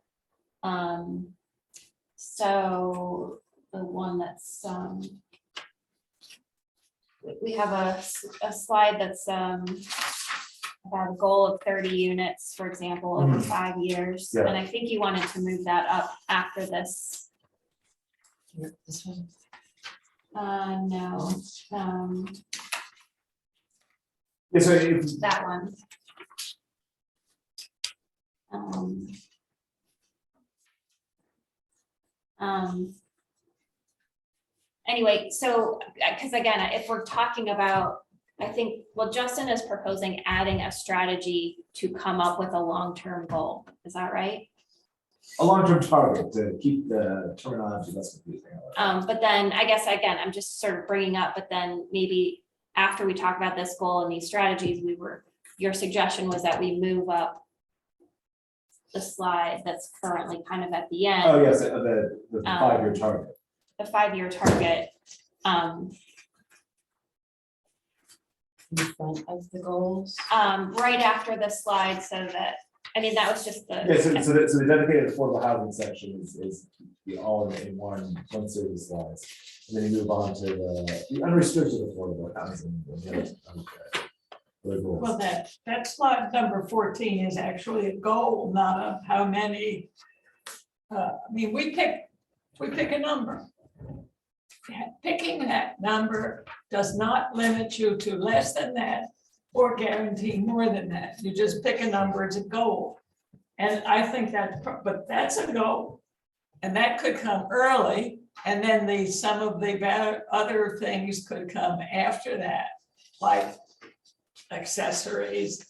So the one that's, we have a slide that's about a goal of 30 units, for example, over 5 years. Yeah. And I think you wanted to move that up after this. This one. No, Yeah, so if, that one. Anyway, so, because again, if we're talking about, I think, well, Justin is proposing adding a strategy to come up with a long-term goal. Is that right? a long-term target to keep the terminology less confusing. But then I guess, again, I'm just sort of bringing up, but then maybe after we talk about this goal and these strategies, your suggestion was that we move up the slide that's currently kind of at the end. Oh, yes, the 5-year target. The 5-year target. In front of the goals. Right after the slide, so that, I mean, that was just the. Yeah, so the dedicated affordable housing section is the all in one series of slides. And then you move on to the unrestricted affordable housing. Well, that slide number 14 is actually a goal, not a how many. I mean, we pick a number. Picking that number does not limit you to less than that or guarantee more than that. You just pick a number, it's a goal. And I think but that's a goal. And that could come early, and then some of the other things could come after that, like accessories,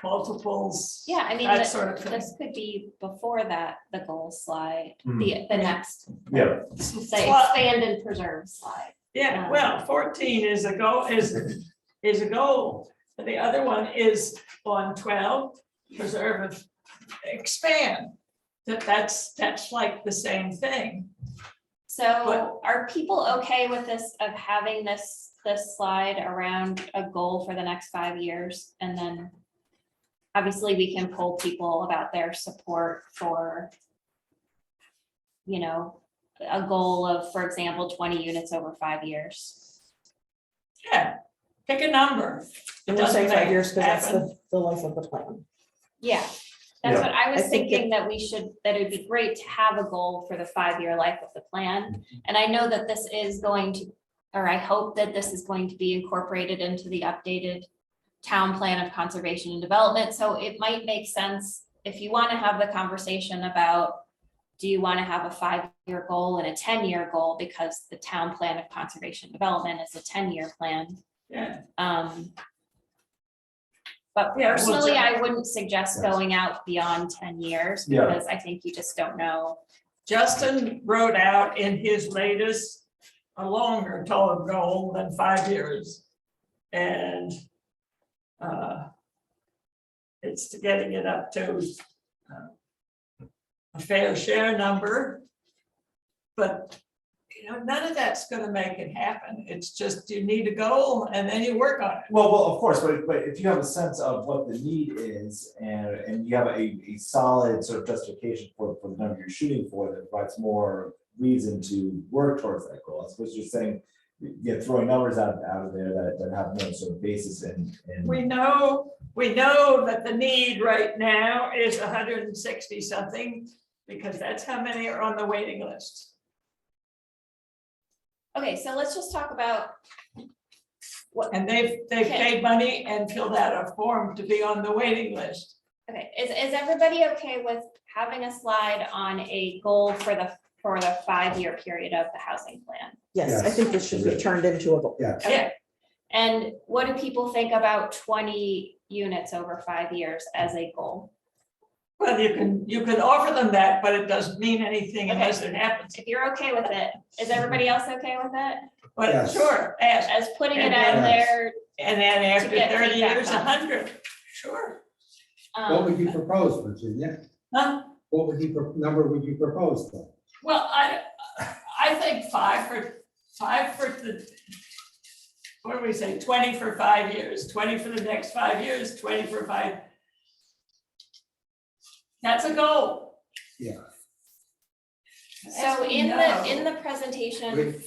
multiples. Yeah, I mean, that sort of thing. this could be before that, the goal slide, Mhm. the next, Yeah, say, Well- expand and preserve slide. Yeah, well, 14 is a goal, is a goal. But the other one is on 12, preserve and expand. That's like the same thing. So are people okay with this, of having this slide around a goal for the next 5 years? And then obviously we can poll people about their support for, you know, a goal of, for example, 20 units over 5 years. Yeah, pick a number. And we'll say Doesn't 5 years because that's happen. the life of the plan. Yeah, that's Yeah. what I was I think thinking, that that it'd be great to have a goal for the 5-year life of the plan. And I know that this is going to, or I hope that this is going to be incorporated into the updated town plan of conservation and development. So it might make sense if you want to have the conversation about, do you want to have a 5-year goal and a 10-year goal, because the town plan of conservation and development is a 10-year plan. Yeah, But Yeah, well, personally, Jen- I wouldn't suggest Yes. going out beyond 10 years, Yeah. because I think you just don't know. Justin wrote out in his latest a longer total goal than 5 years. And it's getting it up to a fair share number. But, you know, none of that's gonna make it happen. It's just, you need a goal and then you work on it. well, of course, but if you have a sense of what the need is and you have a solid sort of justification for the number you're shooting for, that provides more reason to work towards that goal. I suppose you're saying, throwing numbers out of there that have no sort of basis in. We know that the need right now is 160 something, because that's how many are on the waiting list. Okay, so let's just talk about, And they've Okay. paid money and filled out a form to be on the waiting list. okay, is everybody okay with having a slide on a goal for the 5-year period of the housing plan? Yes, I think this should be turned into a goal. Yeah. Yeah, And what do people think about 20 units over 5 years as a goal? Well, you can offer them that, but it doesn't mean anything unless it happens. If you're okay with it, is everybody else okay with it? But Yes. sure, ask. As putting it And out then- there, And then after get 30 feedback years, on. 100, sure. What would you um, propose, Virginia? Huh? What would you, number would you propose then? Well, I think 5 for the, what do we say, 20 for 5 years, 20 for the next 5 years, 20 for 5. That's a goal. Yeah. so in the presentation Wait.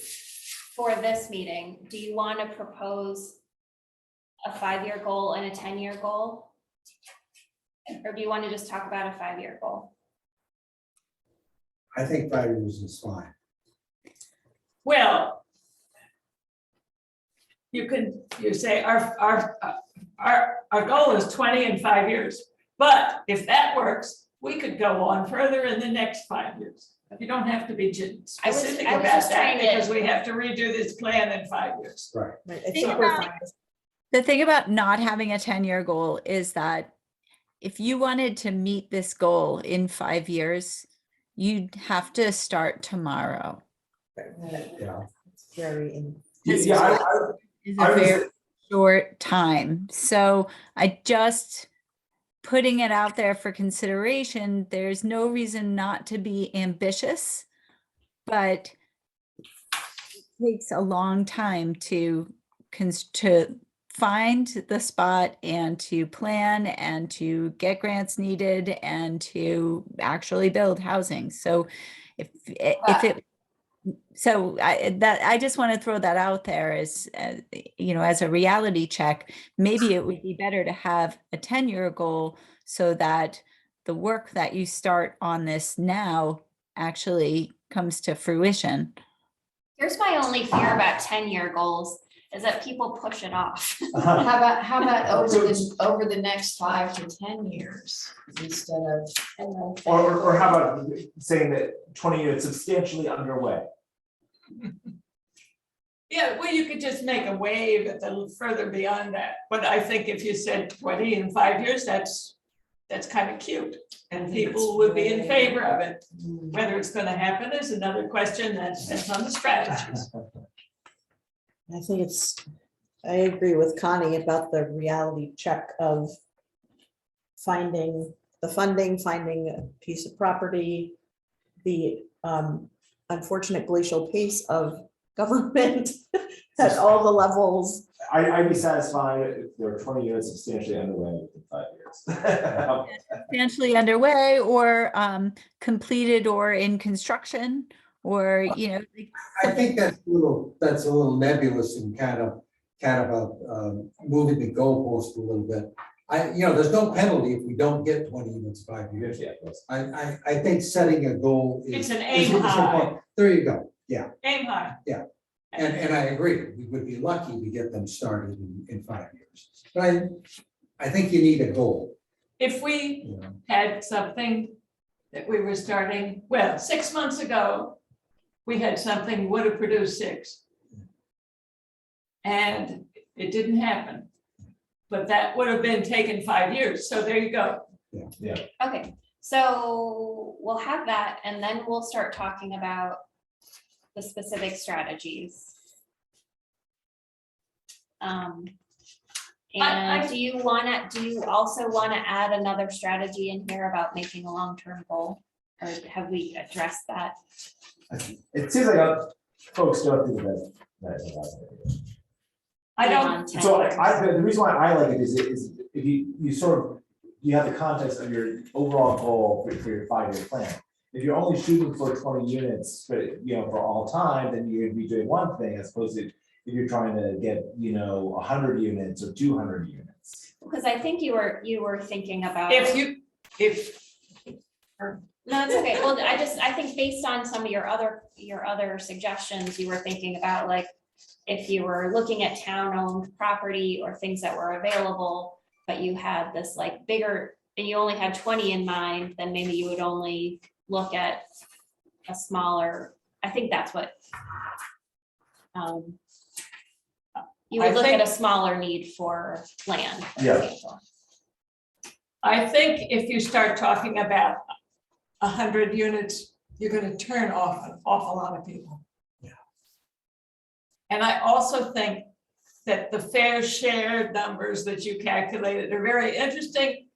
for this meeting, do you want to propose a 5-year goal and a 10-year goal? Or do you want to just talk about a 5-year goal? I think 5 years is fine. Well, you say our goal is 20 in 5 years. But if that works, we could go on further in the next 5 years. You don't have to be specific I was about just that trying to- because we have to redo this plan in 5 years. Right. Right, I Think think we're about- fine. The thing about not having a 10-year goal is that if you wanted to meet this goal in 5 years, you'd have to start tomorrow. Yeah. It's very, This Yeah, is I a was- very short time. So I just putting it out there for consideration, there's no reason not to be ambitious, but it takes a long time to find the spot and to plan and to get grants needed and to actually build housing. So if it so I just want to throw that out there as you know, as a reality check. Maybe it would be better to have a 10-year goal so that the work that you start on this now actually comes to fruition. Here's my only fear about 10-year goals is that people push it off. How about So- over the next 5 to 10 years instead of? or how about saying that 20 units substantially underway? Yeah, well, you could just make a wave at the further beyond that. But I think if you said 20 in 5 years, that's kind of cute. And people would be in favor of it. Whether it's going to happen is another question that depends on the strategies. I think I agree with Connie about the reality check of finding the funding, finding a piece of property, the unfortunate glacial pace of government at all the levels. I'd be satisfied if there were 20 units substantially underway within 5 years. Substantially underway or completed or in construction or, you know, like, I think that's a little nebulous and kind of moving the goalpost a little bit. There's no penalty if we don't get 20 units in 5 years. Yeah, that's- I think setting a goal is. It's an is aim high. important. There you go, yeah, Aim high. and I agree, we would be lucky to get them started in 5 years. But I think you need a goal, If we you know. had something that we were starting, 6 months ago, we had something would have produced 6. And it didn't happen. But that would have been taken 5 years, so there you go. Okay, so we'll have that and then we'll start talking about the specific strategies. And do you also wanna add another strategy in here about making a long-term goal? Or have we addressed that? It seems like folks don't think that. I don't, Beyond 10 So years? the reason why I like it is if you sort of, you have the context of your overall goal for your 5-year plan. If you're only shooting for 20 units, for all time, then you're gonna be doing one thing as opposed to if you're trying to get, 100 units or 200 units. Because I think you were thinking about. No, it's okay. Well, I think based on some of your other suggestions, you were thinking about like, if you were looking at town-owned property or things that were available, but you had this like bigger, and you only had 20 in mind, then maybe you would only look at a smaller, I think that's what. You would I look at think- a smaller need for land. for Yeah. example. I think if you start talking about 100 units, you're gonna turn off an awful lot of people. Yeah. And I also think that the fair share numbers that you calculated are very interesting,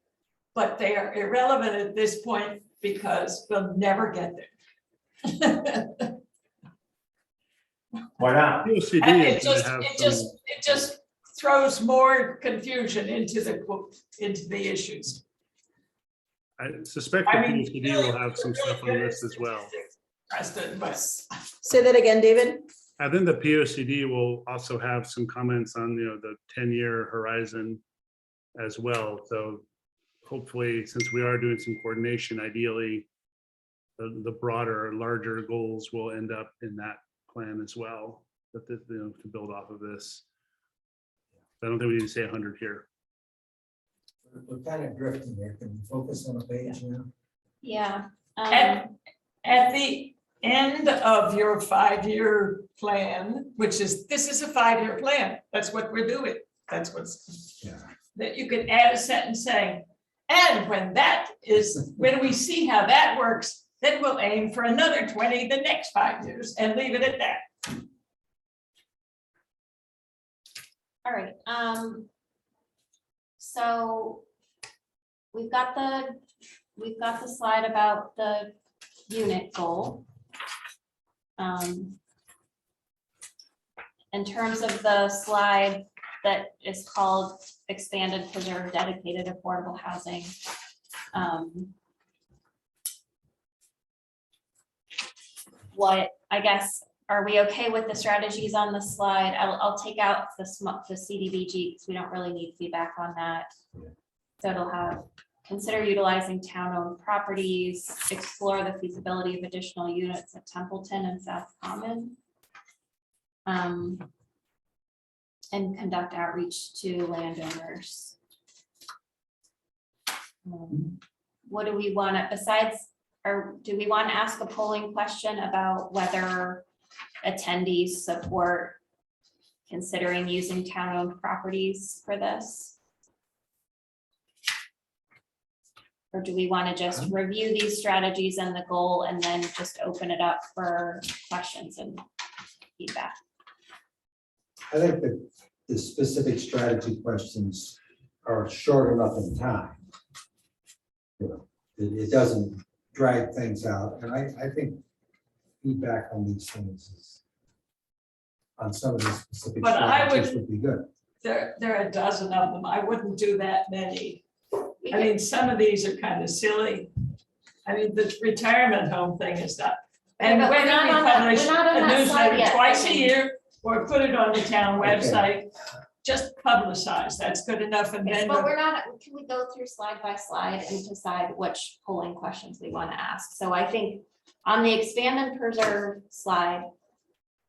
but they are irrelevant at this point because we'll never get there. Why not? POCD And is it gonna just, have it some- just, it just throws more confusion into the issues. I suspect the I mean, POCD will have some stuff on this as well. Preston, but Say that again, David? I think the POCD will also have some comments on, the 10-year horizon as well. So hopefully, since we are doing some coordination, ideally, the broader, larger goals will end up in that plan as well, but to build off of this. I don't think we need to say 100 here. We're kind of drifting there. Can we focus on a page now? Yeah. at the end of your 5-year plan, which is, this is a 5-year plan, that's what we're doing. That's what's, Yeah. that you could add a sentence saying, and when we see how that works, then we'll aim for another 20 the next 5 years and leave it at that. All right, so we've got the slide about the unit goal. In terms of the slide that is called expanded, preserve, dedicated, affordable housing. What, I guess, are we okay with the strategies on the slide? I'll take out the CDBG because we don't really need feedback on that. So it'll have, consider utilizing town-owned properties, explore the feasibility of additional units at Templeton and South Common. And conduct outreach to landowners. What do we want to, besides, or do we want to ask a polling question about whether attendees support considering using town-owned properties for this? Or do we want to just review these strategies and the goal and then just open it up for questions and feedback? I think that the specific strategy questions are short enough in time. It doesn't drag things out, and I think feedback on these things is on some of the specific But I strategies would be good. There are a dozen of them. I wouldn't do that many. I mean, some of these are kind of silly. I mean, the retirement home thing is not. And Yeah, but we're whether not we on that- publish we're not on a that slide newsletter yet, twice a Amy. year or put it on the town Okay. website, just publicize, that's good enough. And then, But we're not, can we go through slide by slide and decide which polling questions we want to ask? So I think on the expand and preserve slide,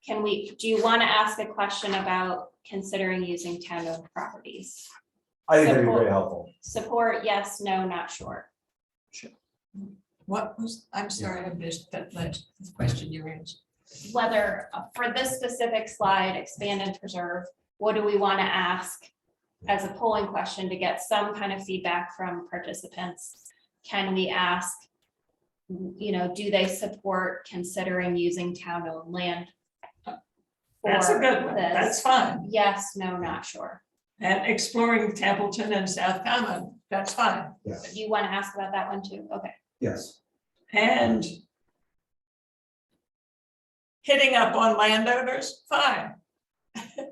do you want to ask a question about considering using town-owned properties? I think that'd be very helpful. Support, yes, no, not sure. what was, I'm sorry, I missed that last question you raised. Whether for this specific slide, expand and preserve, what do we want to ask as a polling question to get some kind of feedback from participants? Can we ask, do they support considering using town-owned land? That's a for good one, this? that's fine. Yes, no, not sure. And exploring Templeton and South Common, that's fine. You want to ask about that one too? Okay. Yes. And hitting up on landowners, fine.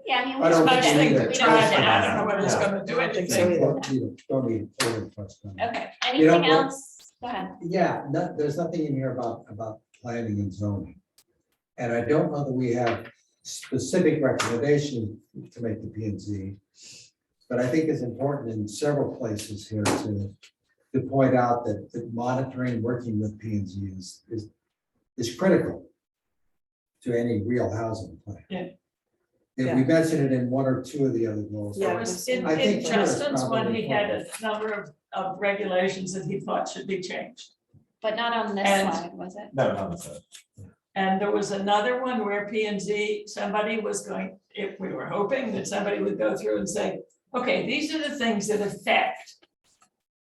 Yeah, I mean, I don't Such think thing we to need try to- to, I don't know what it's Yeah. gonna do I don't think so anything. either. Don't need forward question. Okay, You know, anything well- else? Go ahead. Yeah, there's nothing in here about planning and zoning. And I don't know that we have specific recommendations to make the P and Z. But I think it's important in several places here to point out that monitoring, working with P and Z is critical to any real housing plan. Yeah. If we mention it in one or two of the other goals. Yeah. It was in I think sure, it's Justin's one, probably he had a number of regulations that he thought should be changed. But not on this And- slide, was it? No, no, that's it. And there was another one where P and Z, somebody was going, if we were hoping that somebody would go through and say, okay, these are the things that affect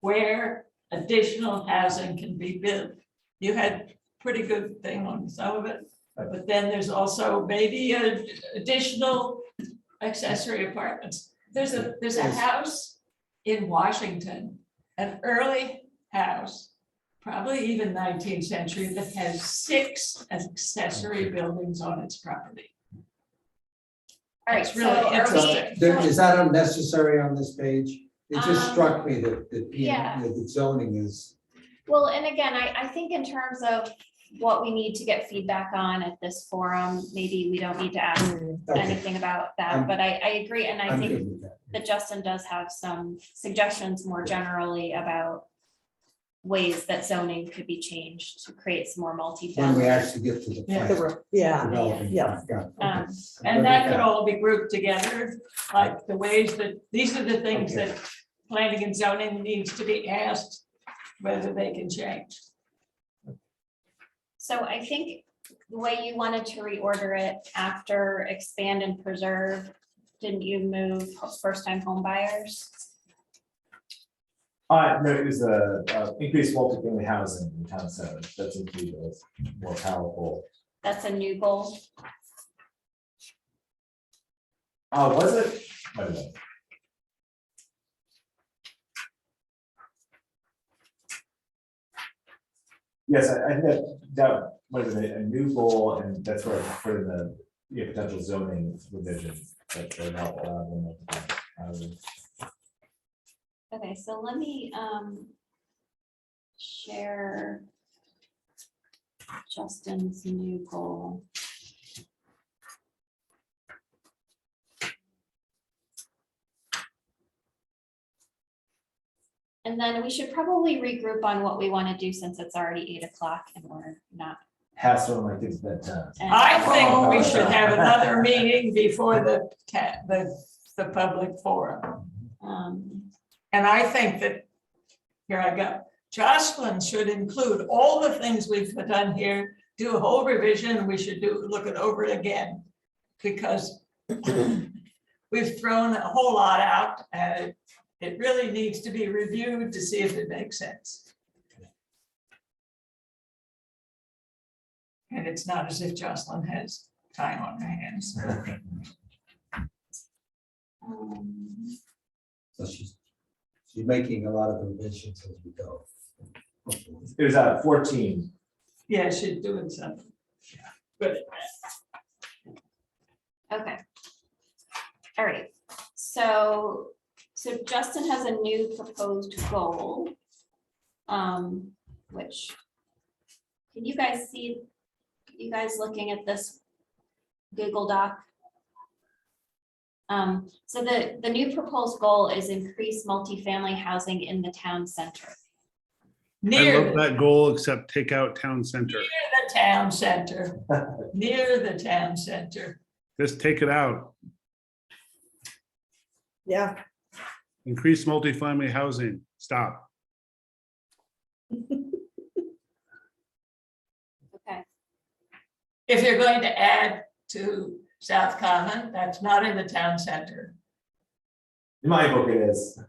where additional housing can be built. You had pretty good thing on some of it, but then there's also maybe additional accessory apartments. There's a house in Washington, an early house, probably even 19th century, that has 6 accessory buildings on its property. All right, It's so really are we? interesting. Is that unnecessary on this page? It just struck me that, yeah. that the zoning is, Well, and again, I think in terms of what we need to get feedback on at this forum, maybe we don't need to ask okay, anything about that, I'm- but I agree, and I I'm think good with that. that Justin does have some suggestions more generally about ways that zoning could be changed to create some more When we multifamily. actually get to the Yeah. plan. Yeah, Developing. yeah. Got it. Um, Okay. And that could all be grouped together, like the ways that, these are the things Okay. that planning and zoning needs to be asked, whether they can change. So I think the way you wanted to reorder it after expand and preserve, didn't you move first-time home buyers? No, it was increased multifamily housing in town center. That's included as more powerful. That's a new goal. Was it? Wait a minute. Yes, I think that was a new goal, and that's where I put in the potential zoning revision that would help allow them to. Okay, so let me share Justin's new goal. And then we should probably regroup on what we want to do since it's already 8 o'clock and we're not. Has to my kids' bedtime. I think we should have another meeting before the public forum. And I think that, here I go, Jocelyn should include all the things we've done here, do a whole revision, we should look it over again. Because we've thrown a whole lot out, and it really needs to be reviewed to see if it makes sense. And it's not as if Jocelyn has time on her hands. So she's making a lot of revisions as we go. It was 14. Yeah, she's doing something. But Okay. All right, so Justin has a new proposed goal. Which, can you guys see, you guys looking at this Google Doc? So the new proposed goal is increase multifamily housing in the town center. I near love that goal, except take out town center. the town center, near the town center. Just take it out. Yeah. Increase multifamily housing. Stop. Okay, If you're going to add to South Common, that's not in the town center. In my book, it is.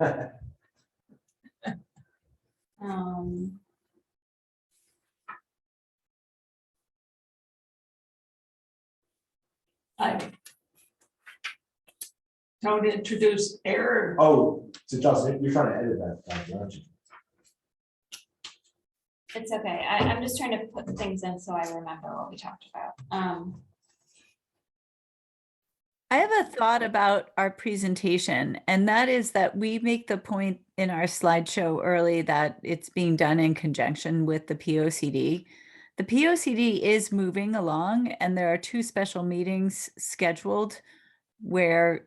I don't introduce error. Oh, so Justin, you're trying to edit that, aren't you? it's okay. I'm just trying to put things in so I remember what we talked about. I have a thought about our presentation, and that is that we make the point in our slideshow early that it's being done in conjunction with the POCD. The POCD is moving along, and there are 2 special meetings scheduled where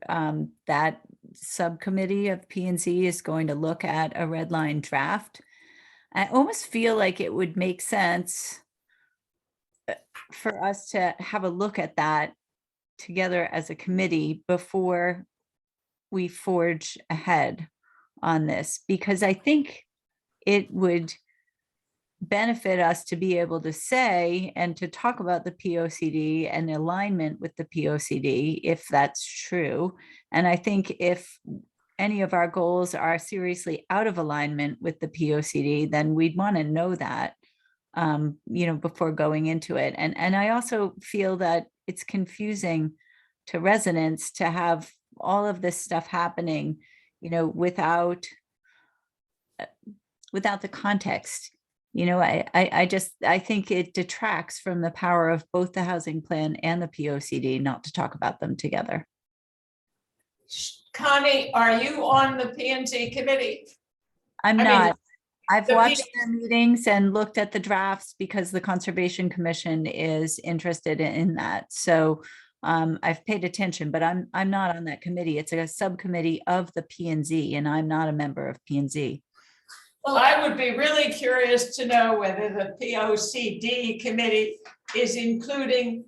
that subcommittee of P&Z is going to look at a red line draft. I almost feel like it would make sense for us to have a look at that together as a committee before we forge ahead on this, because I think it would benefit us to be able to say and to talk about the POCD and alignment with the POCD, if that's true. And I think if any of our goals are seriously out of alignment with the POCD, then we'd want to know that, before going into it. And I also feel that it's confusing to residents to have all of this stuff happening, without the context. I think it detracts from the power of both the housing plan and the POCD not to talk about them together. Connie, are you on the P and Z committee? I'm I mean, not. I've the watched P- their meetings and looked at the drafts because the Conservation Commission is interested in that. So I've paid attention, but I'm not on that committee. It's a subcommittee of the P and Z, and I'm not a member of P and Z. Well, I would be really curious to know whether the POCD committee is including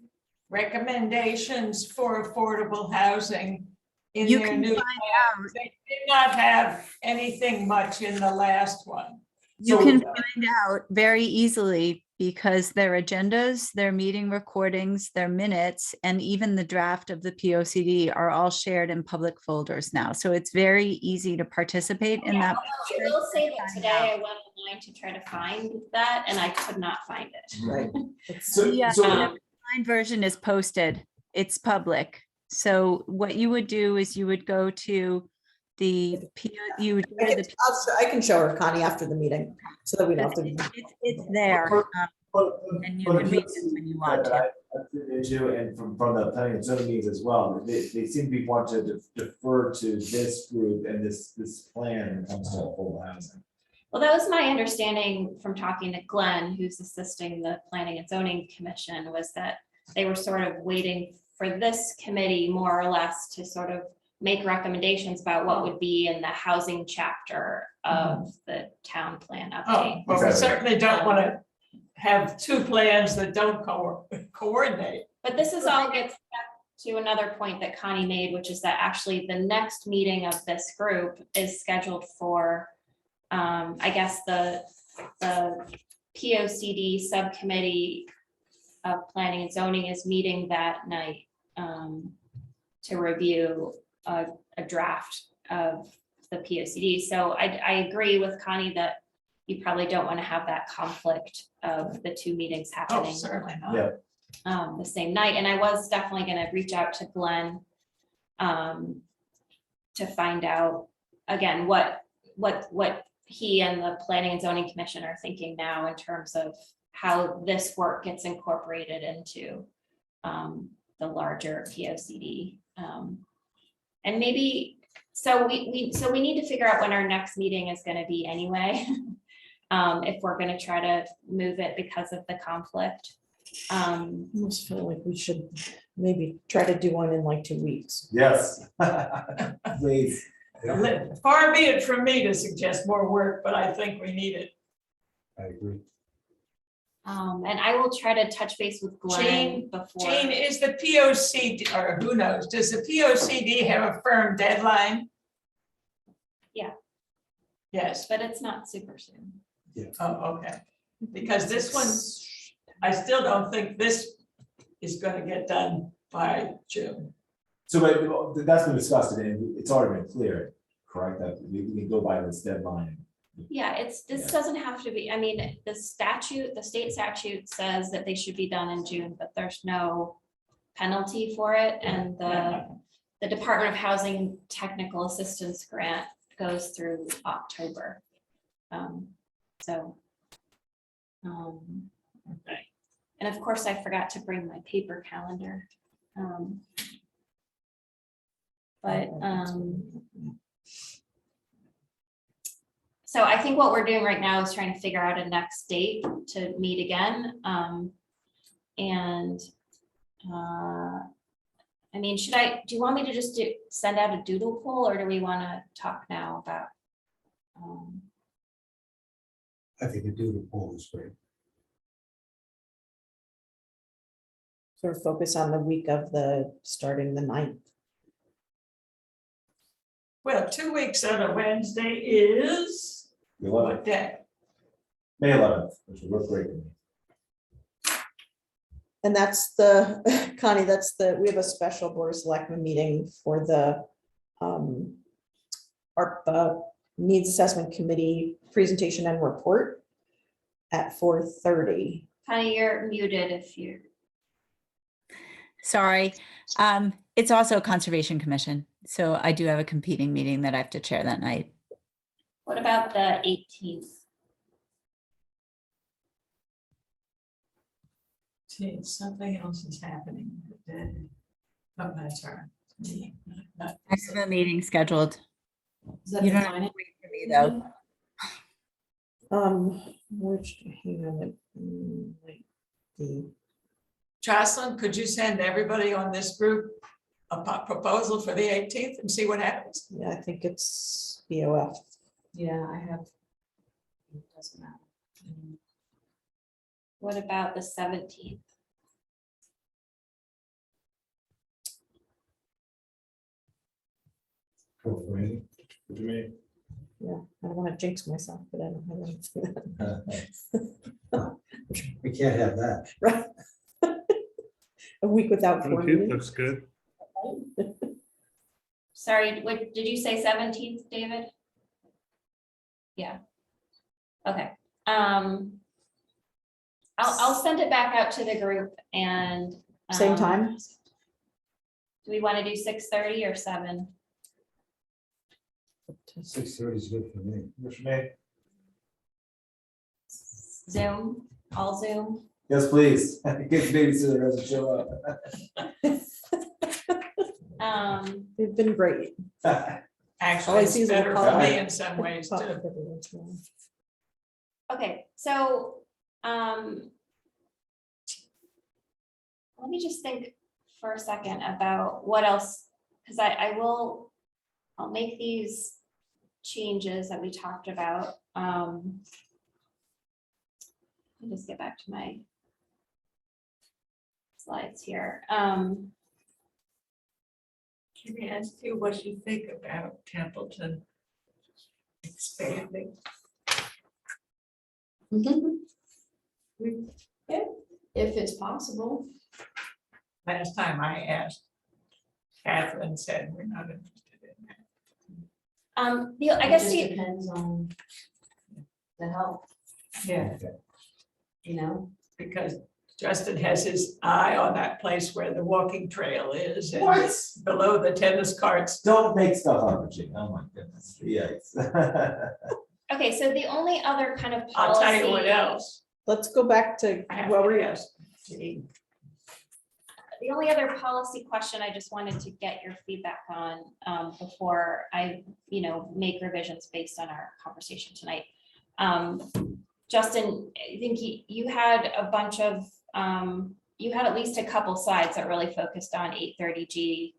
recommendations for affordable housing in You their can new. find plan. They did not have anything much in the last one. You So- can find out very easily because their agendas, their meeting recordings, their minutes, and even the draft of the POCD are all shared in public folders now. So it's very easy to participate in that. I will say that today I went online to try to find that and I could not find it. Right. It's- So, Yeah. so Online version is posted. It's public. So what you would do is you would go to you would go to the I can show her, Connie, after the meeting, so that we don't have to. it's there. And you can read it when you want to. I've been into, and from the planning and zoning meetings as well, they seem to be wanting to defer to this group and this plan when it comes to affordable housing. Well, that was my understanding from talking to Glenn, who's assisting the Planning and Zoning Commission, was that they were sort of waiting for this committee more or less to sort of make recommendations about what would be in the housing chapter of the town plan Oh, update. well, we Exactly. certainly don't want to have two plans that don't coordinate. But this is all gets back to another point that Connie made, which is that actually the next meeting of this group is scheduled for, I guess, the POCD subcommittee of planning and zoning is meeting that night to review a draft of the POCD. So I agree with Connie that you probably don't want to have that conflict of the two meetings Oh, happening certainly not. Yeah. the same night. And I was definitely going to reach out to Glenn to find out, again, what he and the Planning and Zoning Commission are thinking now in terms of how this work gets incorporated into the larger POCD. And maybe, so we need to figure out when our next meeting is going to be anyway. If we're going to try to move it because of the conflict. I almost feel like we should maybe try to do one in like 2 weeks. Yes. Please. Far be it from me to suggest more work, but I think we need it. I agree. And I will try to touch base with Glenn Jane, before. Jane, is the POCD, or who knows, does the POCD have a firm deadline? Yeah. Yes, But it's not super soon. oh, okay, because this one, I still don't think this is gonna get done by June. So but that's been discussed and it's already been cleared, correct? That we can go by this deadline. Yeah, this doesn't have to be, I mean, the state statute says that they should be done in June, but there's no penalty for it. And the Department of Housing Technical Assistance Grant goes through October. Okay. And of course, I forgot to bring my paper calendar. So I think what we're doing right now is trying to figure out a next date to meet again. I mean, do you want me to just send out a doodle poll, or do we want to talk now about? I think a doodle poll is great. Sort of focus on the week of starting the 9th. Well, 2 weeks on a Wednesday is The 11th, what day? May 11th, which will work great for me. And that's Connie, we have a special Board of Selectmen meeting for the ARPA Needs Assessment Committee presentation and report at 4:30. Connie, you're muted if you're, Sorry. It's also Conservation Commission. So I do have a competing meeting that I have to chair that night. what about the 18th? See, something else is happening. Oh, that's all right. I have a meeting scheduled. Is that You the don't have to finance? wait for me though. Which, hang on, the, Jocelyn, could you send everybody on this group a proposal for the 18th and see what happens? yeah, I think it's BOF. Yeah, I have. It doesn't matter. What about the 17th? Go for me. What do you mean? Yeah, I don't want to jinx myself, but I don't have anything. We can't have that. Right. A week without board 17th meetings. looks good. Sorry, what, did you say 17th, David? Yeah. Okay. I'll send it back out to the group and. Same time? Do we want to do 6:30 or 7? 6:30 is good for me. What you mean? Zoom, all Zoom? Yes, please. Get babysitter doesn't show up. They've been great. Actually, All I it's see is a better for call. me in some ways Pop too. up every once in a while. Okay, so, let me just think for a second about what else, because I'll make these changes that we talked about. Let me just get back to my slides here. Can I ask you what you think about Templeton expanding? If it's possible. Last time I asked, Catherine said we're not interested in that. I It guess just the, depends on the help, Yeah, you know? because Justin has his eye on that place where the walking trail is and What? below the tennis courts. Don't make stuff up, Virginia. Oh my goodness. Yikes. okay, so the only other kind of I'll tell you what policy, else. Let's go back to I have what to we're, ask. See, the only other policy question I just wanted to get your feedback on before I, make revisions based on our conversation tonight. Justin, I think you had a bunch of, you had at least a couple slides that really focused on 830G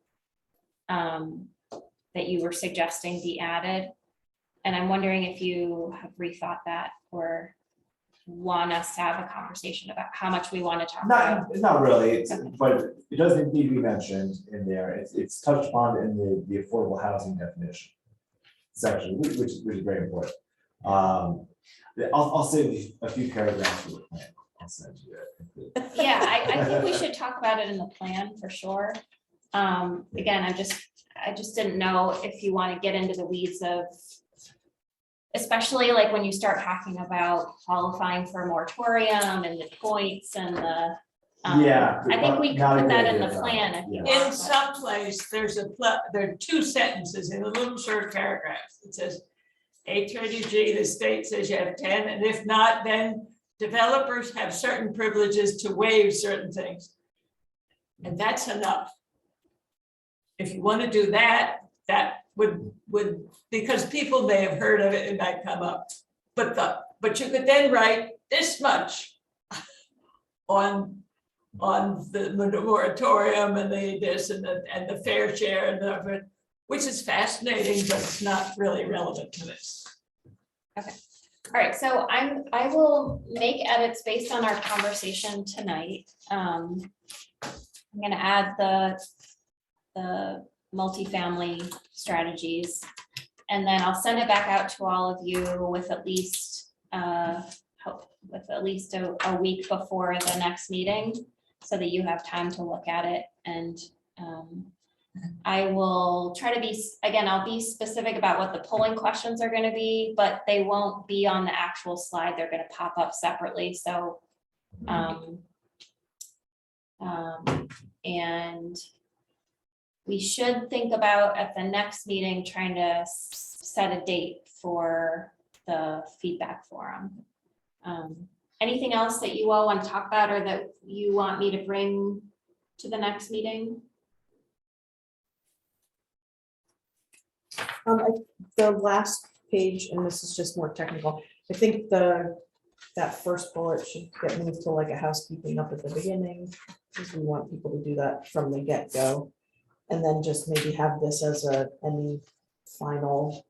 that you were suggesting be added. And I'm wondering if you have rethought that or want us to have a conversation about how much we want to talk about. Not really, Okay. but it does need to be mentioned in there. It's touched upon in the affordable housing definition section, which is very important. I'll save a few paragraphs for the plan. I'll send you it. Yeah, I think we should talk about it in the plan for sure. Again, I just didn't know if you want to get into the weeds of, especially like when you start talking about qualifying for a moratorium and the points and the. Yeah. I think we could not a put good that in idea, the no. plan if you Yeah. want. In some place, there are 2 sentences in a little short paragraph. It says, 830G, the state says you have 10, and if not, then developers have certain privileges to waive certain things. And that's enough. If you want to do that, that would, because people may have heard of it, it might come up. But you could then write this much on the moratorium and the this and the fair share and the, which is fascinating, but it's not really relevant to this. All right, so I will make edits based on our conversation tonight. I'm gonna add the multifamily strategies. And then I'll send it back out to all of you with at least a week before the next meeting, so that you have time to look at it and I will try to be, again, I'll be specific about what the polling questions are gonna be, but they won't be on the actual slide. They're gonna pop up separately, so. And we should think about at the next meeting, trying to set a date for the feedback forum. Anything else that you all want to talk about or that you want me to bring to the next meeting? The last page, and this is just more technical, I think that first bullet should get moved to like a housekeeping up at the beginning, because we want people to do that from the get-go. And then just maybe have this as any final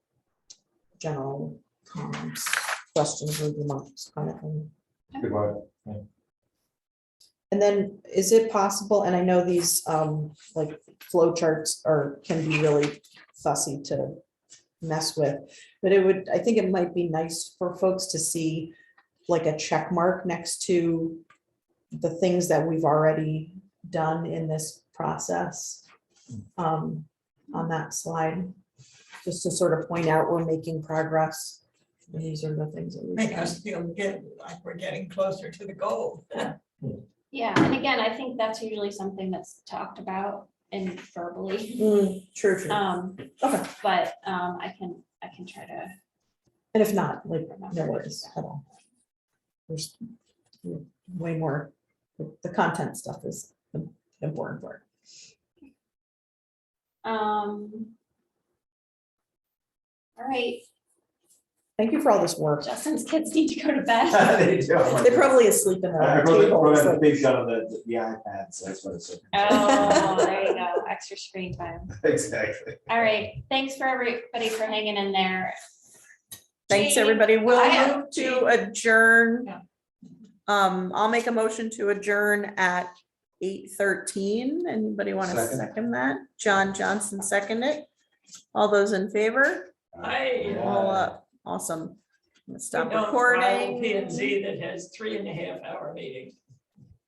general comments, questions or remarks kind of thing. Good work. Yeah. And then is it possible, and I know these like flow charts can be really fussy to mess with, but I think it might be nice for folks to see like a check mark next to the things that we've already done in this process on that slide, just to sort of point out we're making progress. And these are the things that Make we've us feel good, like we're getting closer to the goal. Yeah, and again, I think that's usually something that's talked about and verbally. done. True, true. Okay, But I can try to. and if not, like, no worries at all. There's way more, the content stuff is the important part. All right, Thank you for all this work. Justin's kids need to go to bed. They do. They're probably asleep in I the wrote table. a so- big shot on the iPad, so that's what it's. Oh, there you go, extra screen time. Exactly. All right, thanks for everybody for hanging in there. Thanks, Jean, everybody. We'll I have- move to adjourn. Yeah. I'll make a motion to adjourn at 8:13. Anybody want to Second. second that? John Johnson second it. All those in favor? I. All up. Awesome. I'm gonna Stop We don't follow P and recording. Z that has 3.5 hour meetings.